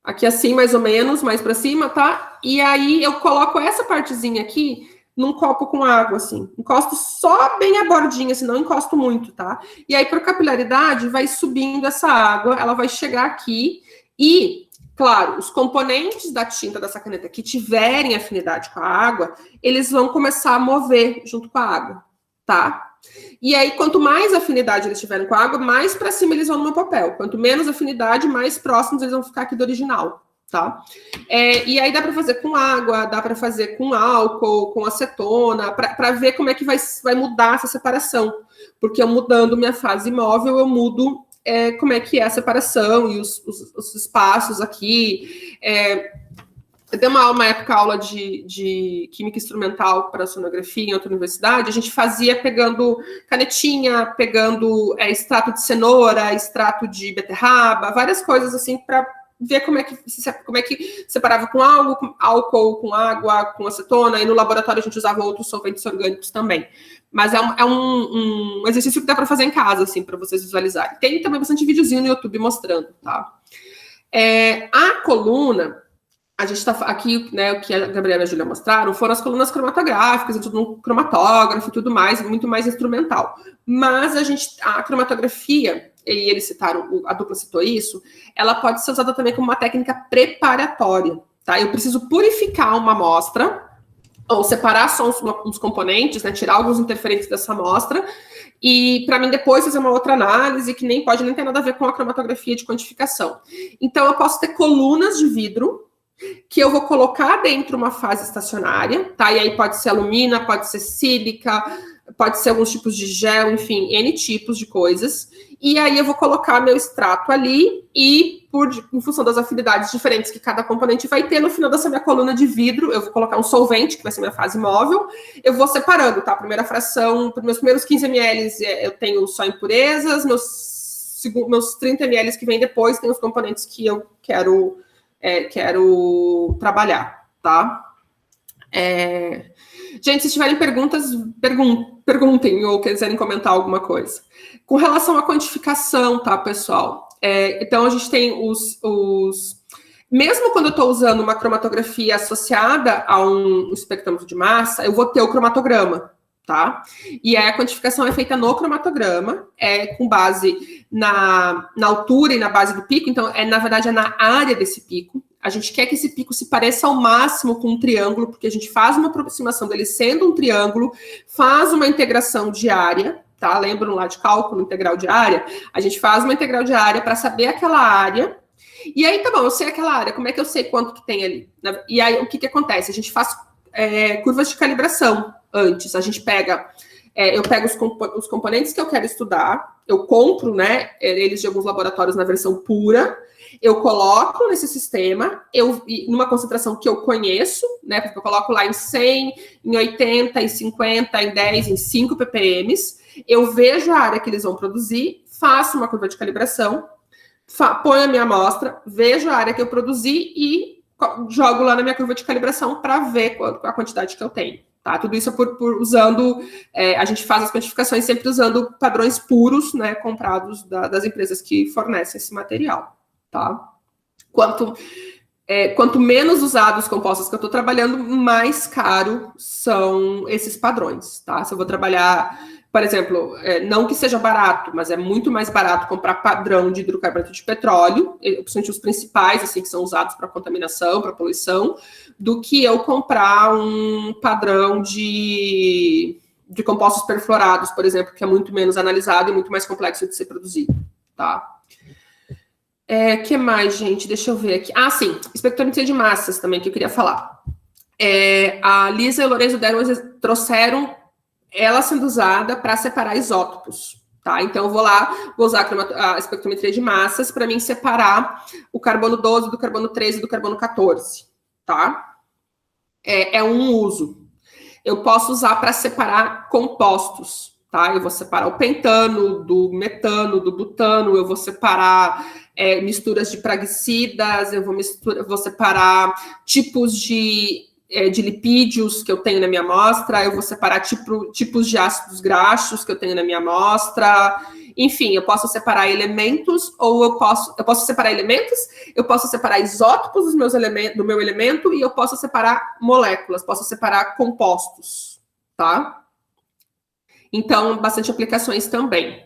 Aqui assim, mais ou menos, mais pra cima, tá? E aí eu coloco essa partezinha aqui num copo com água, assim. Encosto só bem a bordinha, assim, não encosto muito, tá? E aí, por capilaridade, vai subindo essa água, ela vai chegar aqui e... Claro, os componentes da tinta dessa caneta que tiverem afinidade com a água, eles vão começar a mover junto com a água, tá? E aí, quanto mais afinidade eles tiverem com a água, mais para cima eles vão no meu papel. Quanto menos afinidade, mais próximos eles vão ficar aqui do original, tá? E aí dá para fazer com água, dá para fazer com álcool, com acetona, para ver como é que vai mudar essa separação. Porque eu mudando minha fase móvel, eu mudo... como é que é a separação e os espaços aqui. Eu dei uma época aula de química instrumental para sonografia em outra universidade, a gente fazia pegando canetinha, pegando extrato de cenoura, extrato de beterraba, várias coisas assim para ver como é que separava com álcool, com água, com acetona, e no laboratório a gente usava outros solventes orgânicos também. Mas é um exercício que dá para fazer em casa, assim, para vocês visualizarem. Tem também bastante videozinho no YouTube mostrando, tá? A coluna, a gente está aqui, né, o que a Gabriela e a Júlia mostraram, foram as colunas cromatográficas, tudo no cromatógrafo e tudo mais, muito mais instrumental. Mas a cromatografia, e eles citaram, a dupla citou isso, ela pode ser usada também como uma técnica preparatória, tá? Eu preciso purificar uma amostra, ou separar só os componentes, né, tirar alguns interferentes dessa amostra, e para mim depois fazer uma outra análise que pode nem ter nada a ver com a cromatografia de quantificação. Então, eu posso ter colunas de vidro que eu vou colocar dentro uma fase estacionária, tá? E aí pode ser alumina, pode ser sílica, pode ser alguns tipos de gel, enfim, N tipos de coisas. E aí eu vou colocar meu extrato ali e, em função das afinidades diferentes que cada componente vai ter, no final dessa minha coluna de vidro, eu vou colocar um solvente, que vai ser minha fase móvel, eu vou separando, tá? Primeira fração, meus primeiros 15 ml eu tenho só impurezas, meus 30 ml que vem depois tem os componentes que eu quero trabalhar, tá? Gente, se tiverem perguntas, perguntem ou quiserem comentar alguma coisa. Com relação à quantificação, tá, pessoal? Então, a gente tem mesmo quando eu estou usando uma cromatografia associada a um espectrômetro de massa, eu vou ter o cromatograma, tá? E a quantificação é feita no cromatograma, com base na altura e na base do pico, então, na verdade, é na área desse pico. A gente quer que esse pico se pareça ao máximo com um triângulo, porque a gente faz uma aproximação dele sendo um triângulo, faz uma integração de área, tá? Lembram lá de cálculo integral de área? A gente faz uma integral de área para saber aquela área. E aí, tá bom, eu sei aquela área, como é que eu sei quanto que tem ali? E aí, o que acontece? A gente faz curvas de calibração antes. A gente pega... eu pego os componentes que eu quero estudar, eu compro, né, eles de alguns laboratórios na versão pura, eu coloco nesse sistema, numa concentração que eu conheço, né, porque eu coloco lá em 100, em 80, em 50, em 10, em 5 ppm, eu vejo a área que eles vão produzir, faço uma curva de calibração, ponho a minha amostra, vejo a área que eu produzi e jogo lá na minha curva de calibração para ver a quantidade que eu tenho. Tá? Tudo isso usando, a gente faz as quantificações sempre usando padrões puros, né, comprados das empresas que fornecem esse material. Tá? Quanto menos usados os compostos que eu estou trabalhando, mais caro são esses padrões. Tá? Se eu vou trabalhar, por exemplo, não que seja barato, mas é muito mais barato comprar padrão de hidrocarboneto de petróleo, principalmente os principais, assim, que são usados para contaminação, para poluição, do que eu comprar um padrão de compostos perfluorados, por exemplo, que é muito menos analisado e muito mais complexo de ser produzido, tá? Que mais, gente? Deixa eu ver aqui. Ah, sim, espectrometria de massas também, que eu queria falar. A Lisa e o Lorenzo trouxeram ela sendo usada para separar isótopos, tá? Então, eu vou usar a espectrometria de massas para mim separar o carbono 12 do carbono 13 do carbono 14, tá? É um uso. Eu posso usar para separar compostos, tá? Eu vou separar o pentano do metano, do butano, eu vou separar misturas de praguicidas, eu vou separar tipos de lipídios que eu tenho na minha amostra, eu vou separar tipos de ácidos graxos que eu tenho na minha amostra. Enfim, eu posso separar elementos, ou eu posso separar elementos, eu posso separar isótopos do meu elemento, e eu posso separar moléculas, posso separar compostos, tá? Então, bastante aplicações também.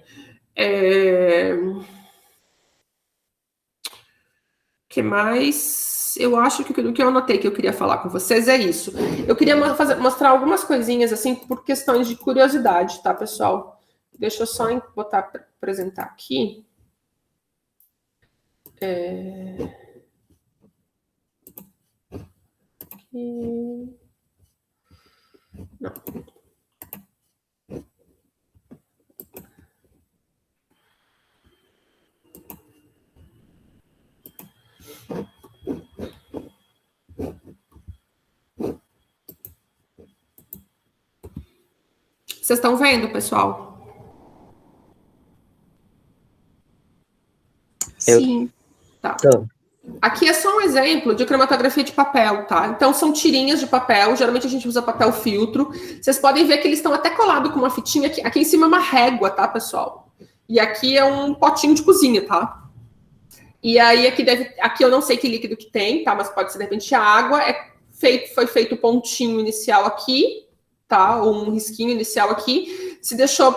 Que mais? Eu acho que o que eu anotei que eu queria falar com vocês é isso. Eu queria mostrar algumas coisinhas, assim, por questões de curiosidade, tá, pessoal? Deixa eu só botar para apresentar aqui. Não. Vocês estão vendo, pessoal? Sim. Tá. Aqui é só um exemplo de cromatografia de papel, tá? Então, são tirinhas de papel. Geralmente, a gente usa papel filtro. Vocês podem ver que eles estão até colados com uma fitinha. Aqui em cima é uma régua, tá, pessoal? E aqui é um potinho de cozinha, tá? E aí, aqui eu não sei que líquido que tem, tá? Mas pode ser, de repente, água. Foi feito o pontinho inicial aqui, tá? Ou um risquinho inicial aqui. Se deixou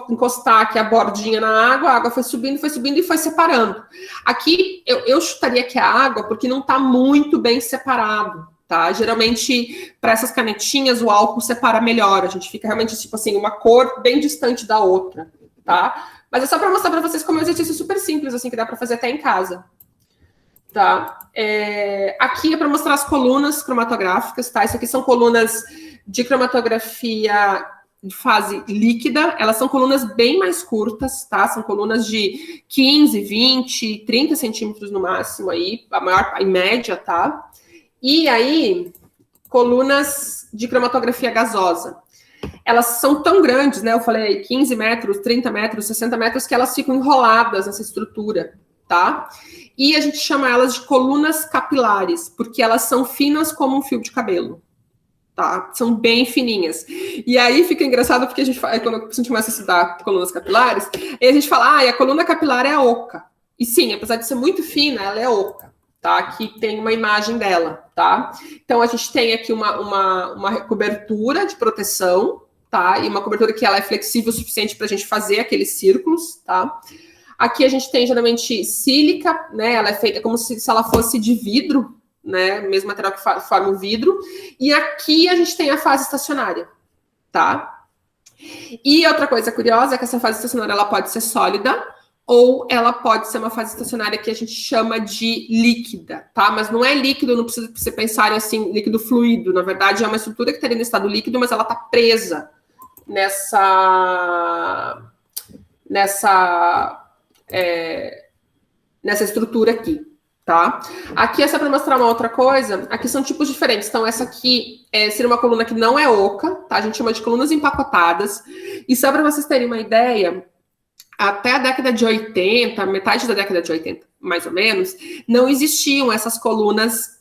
encostar aqui a bordinha na água, a água foi subindo e foi separando. Aqui, eu chutaria que é água, porque não está muito bem separado, tá? Geralmente, para essas canetinhas, o álcool separa melhor. A gente fica realmente, tipo assim, uma cor bem distante da outra, tá? Mas é só para mostrar para vocês como é um exercício super simples, assim, que dá para fazer até em casa. Tá? Aqui é para mostrar as colunas cromatográficas, tá? Isso aqui são colunas de cromatografia de fase líquida. Elas são colunas bem mais curtas, tá? São colunas de 15, 20, 30 centímetros no máximo aí, a maior, em média, tá? E aí, colunas de cromatografia gasosa. Elas são tão grandes, né? Eu falei 15 metros, 30 metros, 60 metros, que elas ficam enroladas nessa estrutura, tá? E a gente chama elas de colunas capilares, porque elas são finas como um fio de cabelo, tá? São bem fininhas. E aí fica engraçado porque quando a gente começa a estudar colunas capilares, aí a gente fala, a coluna capilar é oca. E sim, apesar de ser muito fina, ela é oca, tá? Aqui tem uma imagem dela, tá? Então a gente tem aqui uma cobertura de proteção, tá? E uma cobertura que ela é flexível o suficiente para a gente fazer aqueles círculos, tá? Aqui a gente tem geralmente sílica, né? Ela é feita como se ela fosse de vidro, né? Mesmo material que forma o vidro. E aqui a gente tem a fase estacionária, tá? E outra coisa curiosa é que essa fase estacionária ela pode ser sólida ou ela pode ser uma fase estacionária que a gente chama de líquida, tá? Mas não é líquido, não precisa você pensar assim, líquido fluido. Na verdade, é uma estrutura que estaria no estado líquido, mas ela está presa nessa estrutura aqui, tá? Aqui é só para mostrar uma outra coisa. Aqui são tipos diferentes. Então, essa aqui seria uma coluna que não é oca, tá? A gente chama de colunas empacotadas. E só para vocês terem uma ideia, até a década de 80, metade da década de 80, mais ou menos, não existiam essas colunas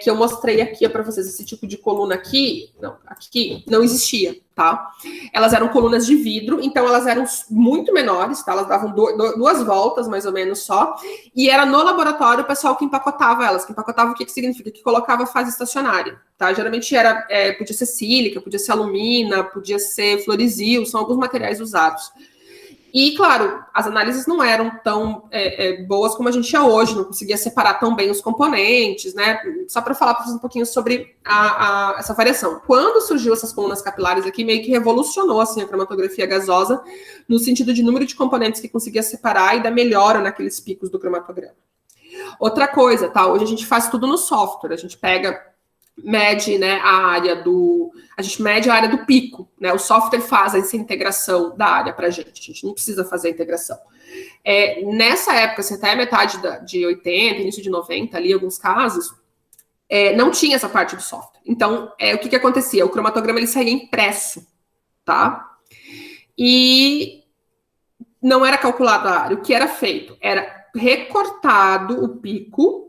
que eu mostrei aqui para vocês. Esse tipo de coluna aqui não existia, tá? Elas eram colunas de vidro, então elas eram muito menores, tá? Elas davam duas voltas, mais ou menos, só. E era no laboratório o pessoal que empacotava elas. Que empacotava o que significa? Que colocava fase estacionária, tá? Geralmente podia ser sílica, podia ser alumina, podia ser florizil, são alguns materiais usados. E, claro, as análises não eram tão boas como a gente é hoje, não conseguia separar tão bem os componentes, né? Só para falar para vocês um pouquinho sobre essa variação. Quando surgiu essas colunas capilares aqui, meio que revolucionou assim, a cromatografia gasosa, no sentido de número de componentes que conseguia separar e da melhora naqueles picos do cromatograma. Outra coisa, tá? Hoje a gente faz tudo no software, a gente mede, né, a gente mede a área do pico, né? O software faz essa integração da área para a gente não precisa fazer a integração. Nessa época, assim, até a metade de 80, início de 90, ali, em alguns casos, não tinha essa parte do software. Então, o que acontecia? O cromatograma ele saía impresso, tá? E não era calculado a área. O que era feito? Era recortado o pico.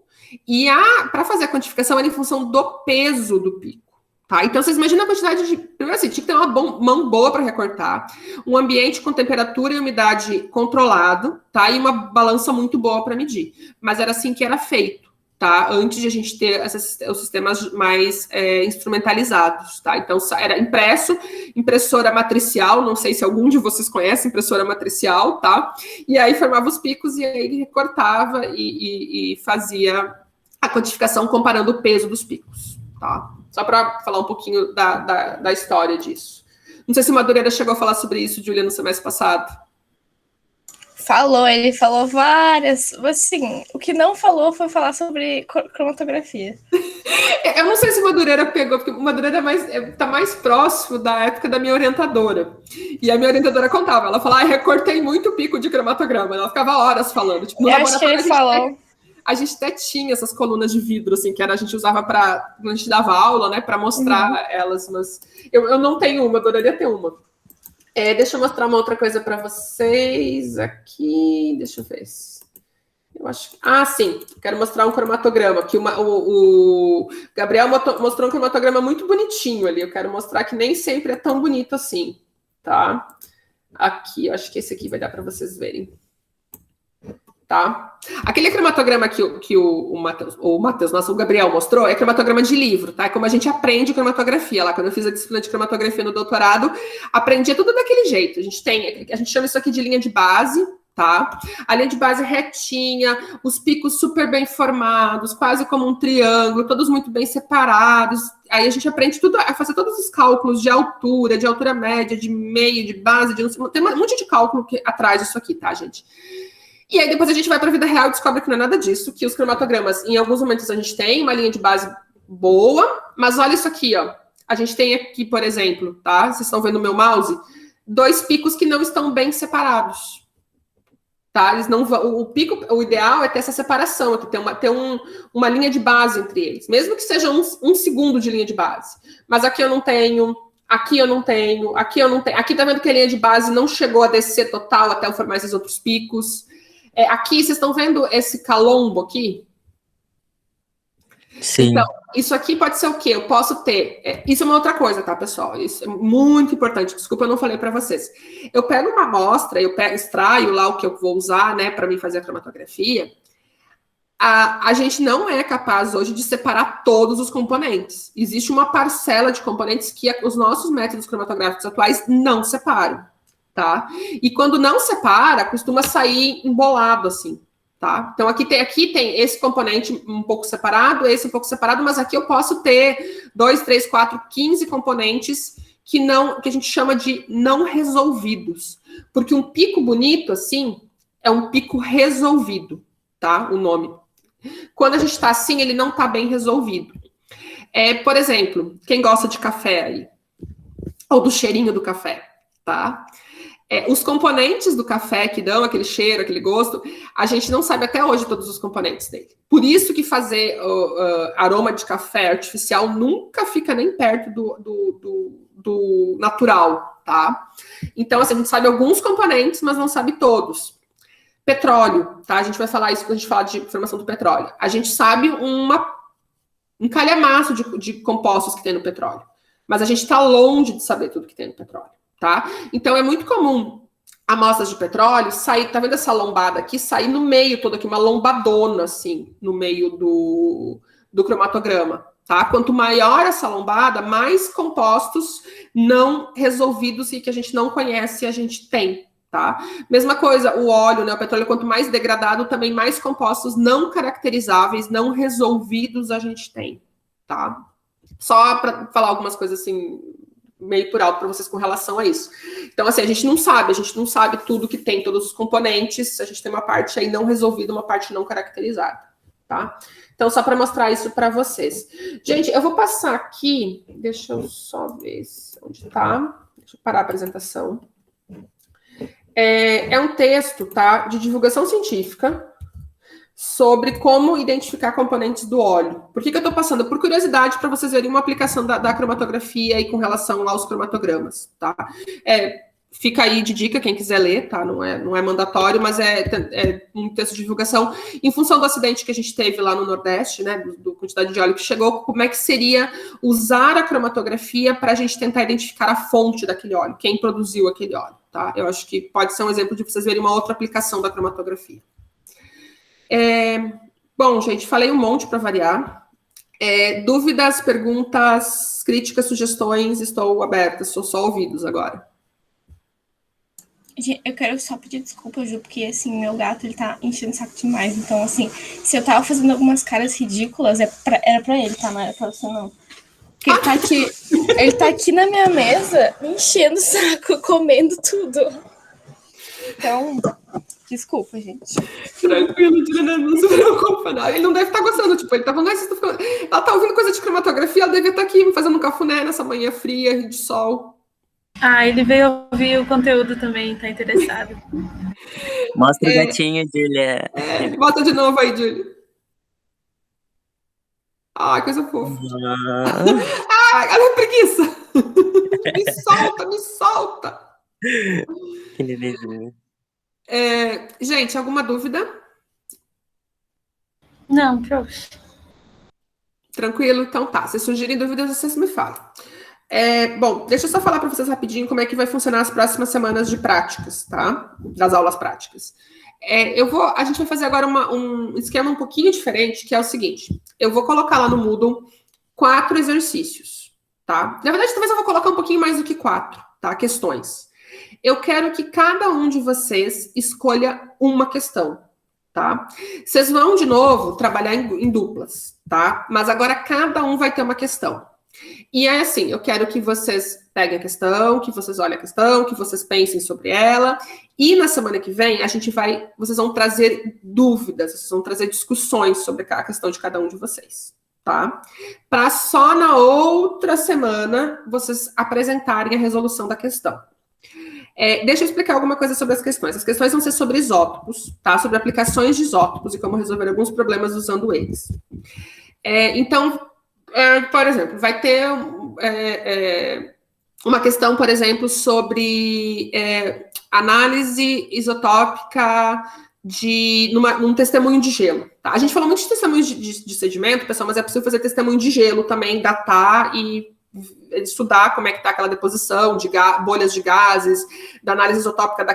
E para fazer a quantificação era em função do peso do pico, tá? Então, vocês imaginam a quantidade de... Primeiro assim, tinha que ter uma mão boa para recortar, um ambiente com temperatura e umidade controlado, tá? E uma balança muito boa para medir. Mas era assim que era feito, tá? Antes de a gente ter os sistemas mais instrumentalizados, tá? Então, era impresso, impressora matricial, não sei se algum de vocês conhece impressora matricial, tá? E aí formava os picos e aí ele recortava e fazia a quantificação comparando o peso dos picos, tá? Só para falar um pouquinho da história disso. Não sei se o Madureira chegou a falar sobre isso, Júlia, no semestre passado. Ele falou várias. Assim, o que não falou foi falar sobre cromatografia. Eu não sei se o Madureira pegou, porque o Madureira tá mais próximo da época da minha orientadora. E a minha orientadora contava, ela falava, recortei muito pico de cromatograma. Ela ficava horas falando. Tipo, no eu acho que ele falou. A gente até tinha essas colunas de vidro, assim, que a gente usava quando a gente dava aula, né, para mostrar elas, mas eu não tenho uma, eu adoraria ter uma. Deixa eu mostrar uma outra coisa para vocês aqui, deixa eu ver. Eu acho. Ah, sim. Quero mostrar um cromatograma. Que o Gabriel mostrou um cromatograma muito bonitinho ali. Eu quero mostrar que nem sempre é tão bonito assim, tá? Aqui, eu acho que esse aqui vai dar para vocês verem. Tá? Aquele cromatograma que o Matheus, nossa, o Gabriel mostrou, é cromatograma de livro, tá? É como a gente aprende cromatografia. Lá, quando eu fiz a disciplina de cromatografia no doutorado, aprendia tudo daquele jeito. A gente chama isso aqui de linha de base, tá? A linha de base retinha, os picos super bem formados, quase como um triângulo, todos muito bem separados. Aí a gente aprende tudo, a fazer todos os cálculos de altura média, de meio, de base, tem um monte de cálculo atrás disso aqui, tá, gente? E aí depois a gente vai para a vida real e descobre que não é nada disso, que os cromatogramas, em alguns momentos a gente tem uma linha de base boa, mas olha isso aqui, ó. A gente tem aqui, por exemplo, tá? Vocês estão vendo o meu mouse? 2 picos que não estão bem separados. Tá? Eles não vão, o ideal é ter essa separação aqui, ter uma linha de base entre eles, mesmo que seja um segundo de linha de base. Mas aqui eu não tenho, aqui eu não tenho, aqui eu não tenho. Aqui tá vendo que a linha de base não chegou a descer total até eu formar esses outros picos. Aqui, vocês estão vendo esse calombo aqui? Sim. Então, isso aqui pode ser o quê? Eu posso ter... isso é uma outra coisa, tá, pessoal? Isso é muito importante. Desculpa, eu não falei para vocês. Eu pego uma amostra, extraio lá o que eu vou usar, né, para mim fazer a cromatografia. A gente não é capaz hoje de separar todos os componentes. Existe uma parcela de componentes que os nossos métodos cromatográficos atuais não separam. Tá? E quando não separa, costuma sair embolado, assim, tá? Então, aqui tem esse componente um pouco separado, esse um pouco separado, mas aqui eu posso ter 2, 3, 4, 15 componentes que a gente chama de não resolvidos. Porque um pico bonito, assim, é um pico resolvido, tá? O nome. Quando a gente tá assim, ele não tá bem resolvido. Por exemplo, quem gosta de café aí? Ou do cheirinho do café, tá? Os componentes do café que dão aquele cheiro, aquele gosto, a gente não sabe até hoje todos os componentes dele. Por isso que fazer aroma de café artificial nunca fica nem perto do natural, tá? Então, assim, a gente sabe alguns componentes, mas não sabe todos. Petróleo, tá? A gente vai falar isso quando a gente fala de formação do petróleo. A gente sabe um calhamaço de compostos que tem no petróleo, mas a gente está longe de saber tudo que tem no petróleo. Tá? Então, é muito comum amostras de petróleo sair, tá vendo essa lombada aqui? Sair no meio todo aqui, uma lombadona, assim, no meio do cromatograma, tá? Quanto maior essa lombada, mais compostos não resolvidos e que a gente não conhece a gente tem, tá? Mesma coisa, o óleo, né? O petróleo, quanto mais degradado, também mais compostos não caracterizáveis, não resolvidos a gente tem, tá? Só para falar algumas coisas assim meio por alto para vocês com relação a isso. Então, assim, a gente não sabe tudo que tem, todos os componentes, a gente tem uma parte aí não resolvida, uma parte não caracterizada, tá? Então, só para mostrar isso para vocês. Gente, eu vou passar aqui, deixa eu só ver onde tá, deixa eu parar a apresentação. É um texto, tá, de divulgação científica, sobre como identificar componentes do óleo. Por que eu estou passando? Por curiosidade, para vocês verem uma aplicação da cromatografia e com relação aos cromatogramas, tá? Fica aí de dica, quem quiser ler, tá? Não é mandatório, mas é um texto de divulgação. Em função do acidente que a gente teve lá no Nordeste, né, do quantidade de óleo que chegou, como é que seria usar a cromatografia para a gente tentar identificar a fonte daquele óleo, quem produziu aquele óleo, tá? Eu acho que pode ser um exemplo de vocês verem uma outra aplicação da cromatografia. Bom, gente, falei um monte para variar. Dúvidas, perguntas, críticas, sugestões, estou aberta, sou só ouvidos agora. Eu quero só pedir desculpa, Ju, porque, assim, meu gato, ele tá enchendo o saco demais. Então, assim, se eu tava fazendo algumas caras ridículas, era pra ele, tá? Não era pra você, não. Porque ele tá aqui na minha mesa, enchendo o saco, comendo tudo. Então... Desculpa, gente. Tranquilo, Juliana, não se preocupa, não. Ele não deve estar gostando, tipo, ele tá falando, ela tá ouvindo coisa de cromatografia, ela deve estar aqui fazendo um cafuné nessa manhã fria de sol. Ele veio ouvir o conteúdo também, tá interessado. Mostra o gatinho, Julia. Bota de novo aí, Julia. Ai, coisa fofa. Ela é preguiça. Me solta. Que bebezinho. Gente, alguma dúvida? Não, prof. Tranquilo? Então tá. Se surgirem dúvidas, vocês me falam. Bom, deixa eu só falar para vocês rapidinho como é que vai funcionar as próximas semanas de práticas, tá? Das aulas práticas. A gente vai fazer agora um esquema um pouquinho diferente, que é o seguinte. Eu vou colocar lá no Moodle 4 exercícios, tá? Na verdade, talvez eu vou colocar um pouquinho mais do que 4, tá? Questões. Eu quero que cada um de vocês escolha uma questão, tá? Vocês vão, de novo, trabalhar em duplas, tá? Mas agora cada um vai ter uma questão. E é assim, eu quero que vocês peguem a questão, que vocês olhem a questão, que vocês pensem sobre ela. E na semana que vem, vocês vão trazer dúvidas, vocês vão trazer discussões sobre a questão de cada um de vocês, tá? Para só na outra semana vocês apresentarem a resolução da questão. Deixa eu explicar alguma coisa sobre as questões. As questões vão ser sobre isótopos, tá? Sobre aplicações de isótopos e como resolver alguns problemas usando eles. Então, por exemplo, vai ter uma questão, por exemplo, sobre análise isotópica num testemunho de gelo. Tá? A gente falou muito de testemunho de sedimento, pessoal, mas é possível fazer testemunho de gelo também, datar e estudar como é que está aquela deposição de bolhas de gases, da análise isotópica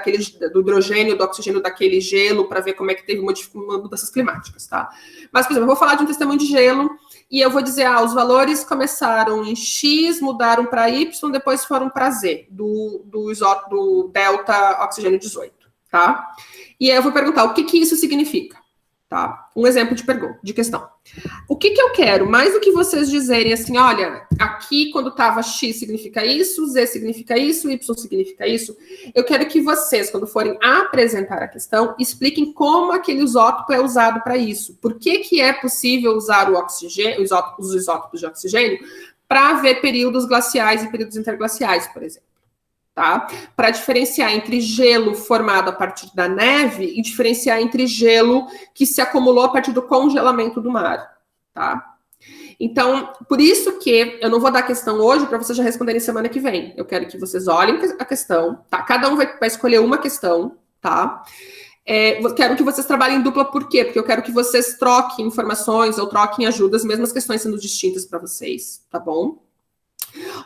do hidrogênio, do oxigênio daquele gelo, para ver como é que teve mudanças climáticas, tá? Mas, por exemplo, eu vou falar de um testemunho de gelo e eu vou dizer, os valores começaram em X, mudaram para Y, depois foram para Z, do isótopo do delta oxigênio 18, tá? E aí eu vou perguntar, o que isso significa? Tá? Um exemplo de questão. O que eu quero? Mais do que vocês dizerem assim, olha, aqui quando estava X significa isso, Z significa isso, Y significa isso, eu quero que vocês, quando forem apresentar a questão, expliquem como aquele isótopo é usado para isso. Por que é possível usar os isótopos de oxigênio para ver períodos glaciais e períodos interglaciais, por exemplo. Tá? Para diferenciar entre gelo formado a partir da neve e diferenciar entre gelo que se acumulou a partir do congelamento do mar, tá? Então, por isso que eu não vou dar a questão hoje para vocês já responderem semana que vem. Eu quero que vocês olhem a questão, tá? Cada um vai escolher uma questão, tá? Quero que vocês trabalhem em dupla, por quê? Porque eu quero que vocês troquem informações ou troquem ajudas, mesmo as questões sendo distintas para vocês, tá bom?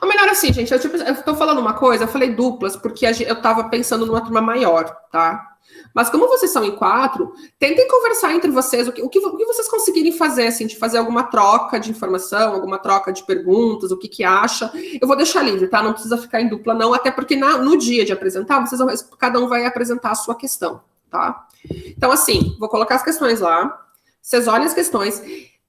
Ou melhor assim, gente, eu tô falando uma coisa, eu falei duplas, porque eu tava pensando numa turma maior, tá? Mas como vocês são em 4, tentem conversar entre vocês, o que vocês conseguirem fazer, assim, de fazer alguma troca de informação, alguma troca de perguntas, o que acha. Eu vou deixar livre, tá? Não precisa ficar em dupla, não, até porque no dia de apresentar, cada um vai apresentar a sua questão, tá? Então, assim, vou colocar as questões lá, vocês olhem as questões,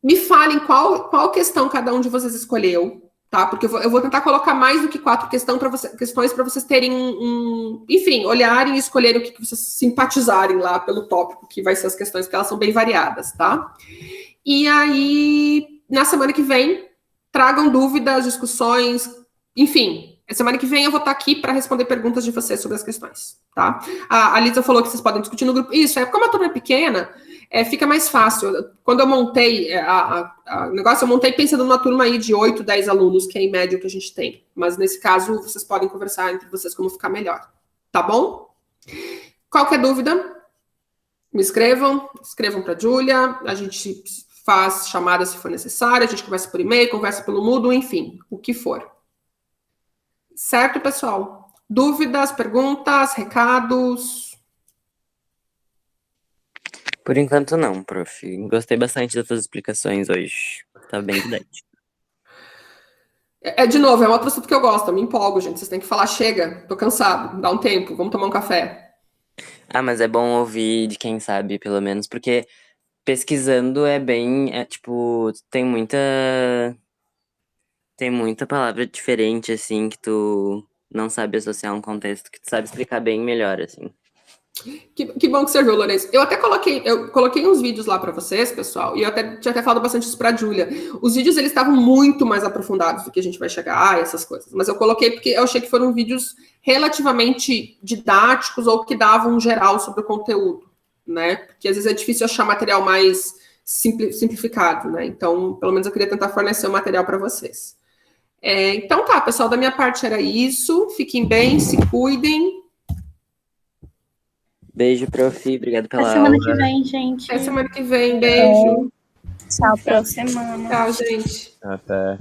me falem qual questão cada um de vocês escolheu, tá? Porque eu vou tentar colocar mais do que 4 questões para vocês terem enfim, olharem e escolherem o que vocês simpatizarem lá pelo tópico, que vai ser as questões, porque elas são bem variadas, tá? E aí, na semana que vem, tragam dúvidas, discussões, enfim. Semana que vem eu vou estar aqui para responder perguntas de vocês sobre as questões, tá? A Lisa falou que vocês podem discutir no grupo. Isso, como a turma é pequena, fica mais fácil. Quando eu montei o negócio, eu montei pensando numa turma aí de 8, 10 alunos, que é em média o que a gente tem. Mas nesse caso, vocês podem conversar entre vocês como ficar melhor. Tá bom? Qualquer dúvida, me escrevam para a Júlia, a gente faz chamada se for necessário, a gente conversa por e-mail, conversa pelo Moodle, enfim, o que for. Certo, pessoal? Dúvidas, perguntas, recados? Por enquanto não, prof. Gostei bastante das suas explicações hoje. Tá bem didático. De novo, é um outro assunto que eu gosto, eu me empolgo, gente. Vocês têm que falar, chega, tô cansado, dá um tempo, vamos tomar um café. Mas é bom ouvir de quem sabe, pelo menos, porque pesquisando tipo, tem muita palavra diferente, assim, que tu não sabe associar a um contexto, que tu sabe explicar bem melhor, assim. Que bom que você viu, Lourenço. Eu coloquei uns vídeos lá para vocês, pessoal, e eu tinha até falado bastante isso para a Júlia. Os vídeos, eles estavam muito mais aprofundados do que a gente vai chegar, essas coisas. Mas eu coloquei porque eu achei que foram vídeos relativamente didáticos ou que davam um geral sobre o conteúdo, né? Porque às vezes é difícil achar material mais simplificado, né? Então, pelo menos eu queria tentar fornecer o material para vocês. Então tá, pessoal, da minha parte era isso. Fiquem bem, se cuidem. Beijo, prof. Obrigado pela aula. Até semana que vem, gente. Até semana que vem. Beijo. Tchau, Boa semana. Tchau, gente. Até.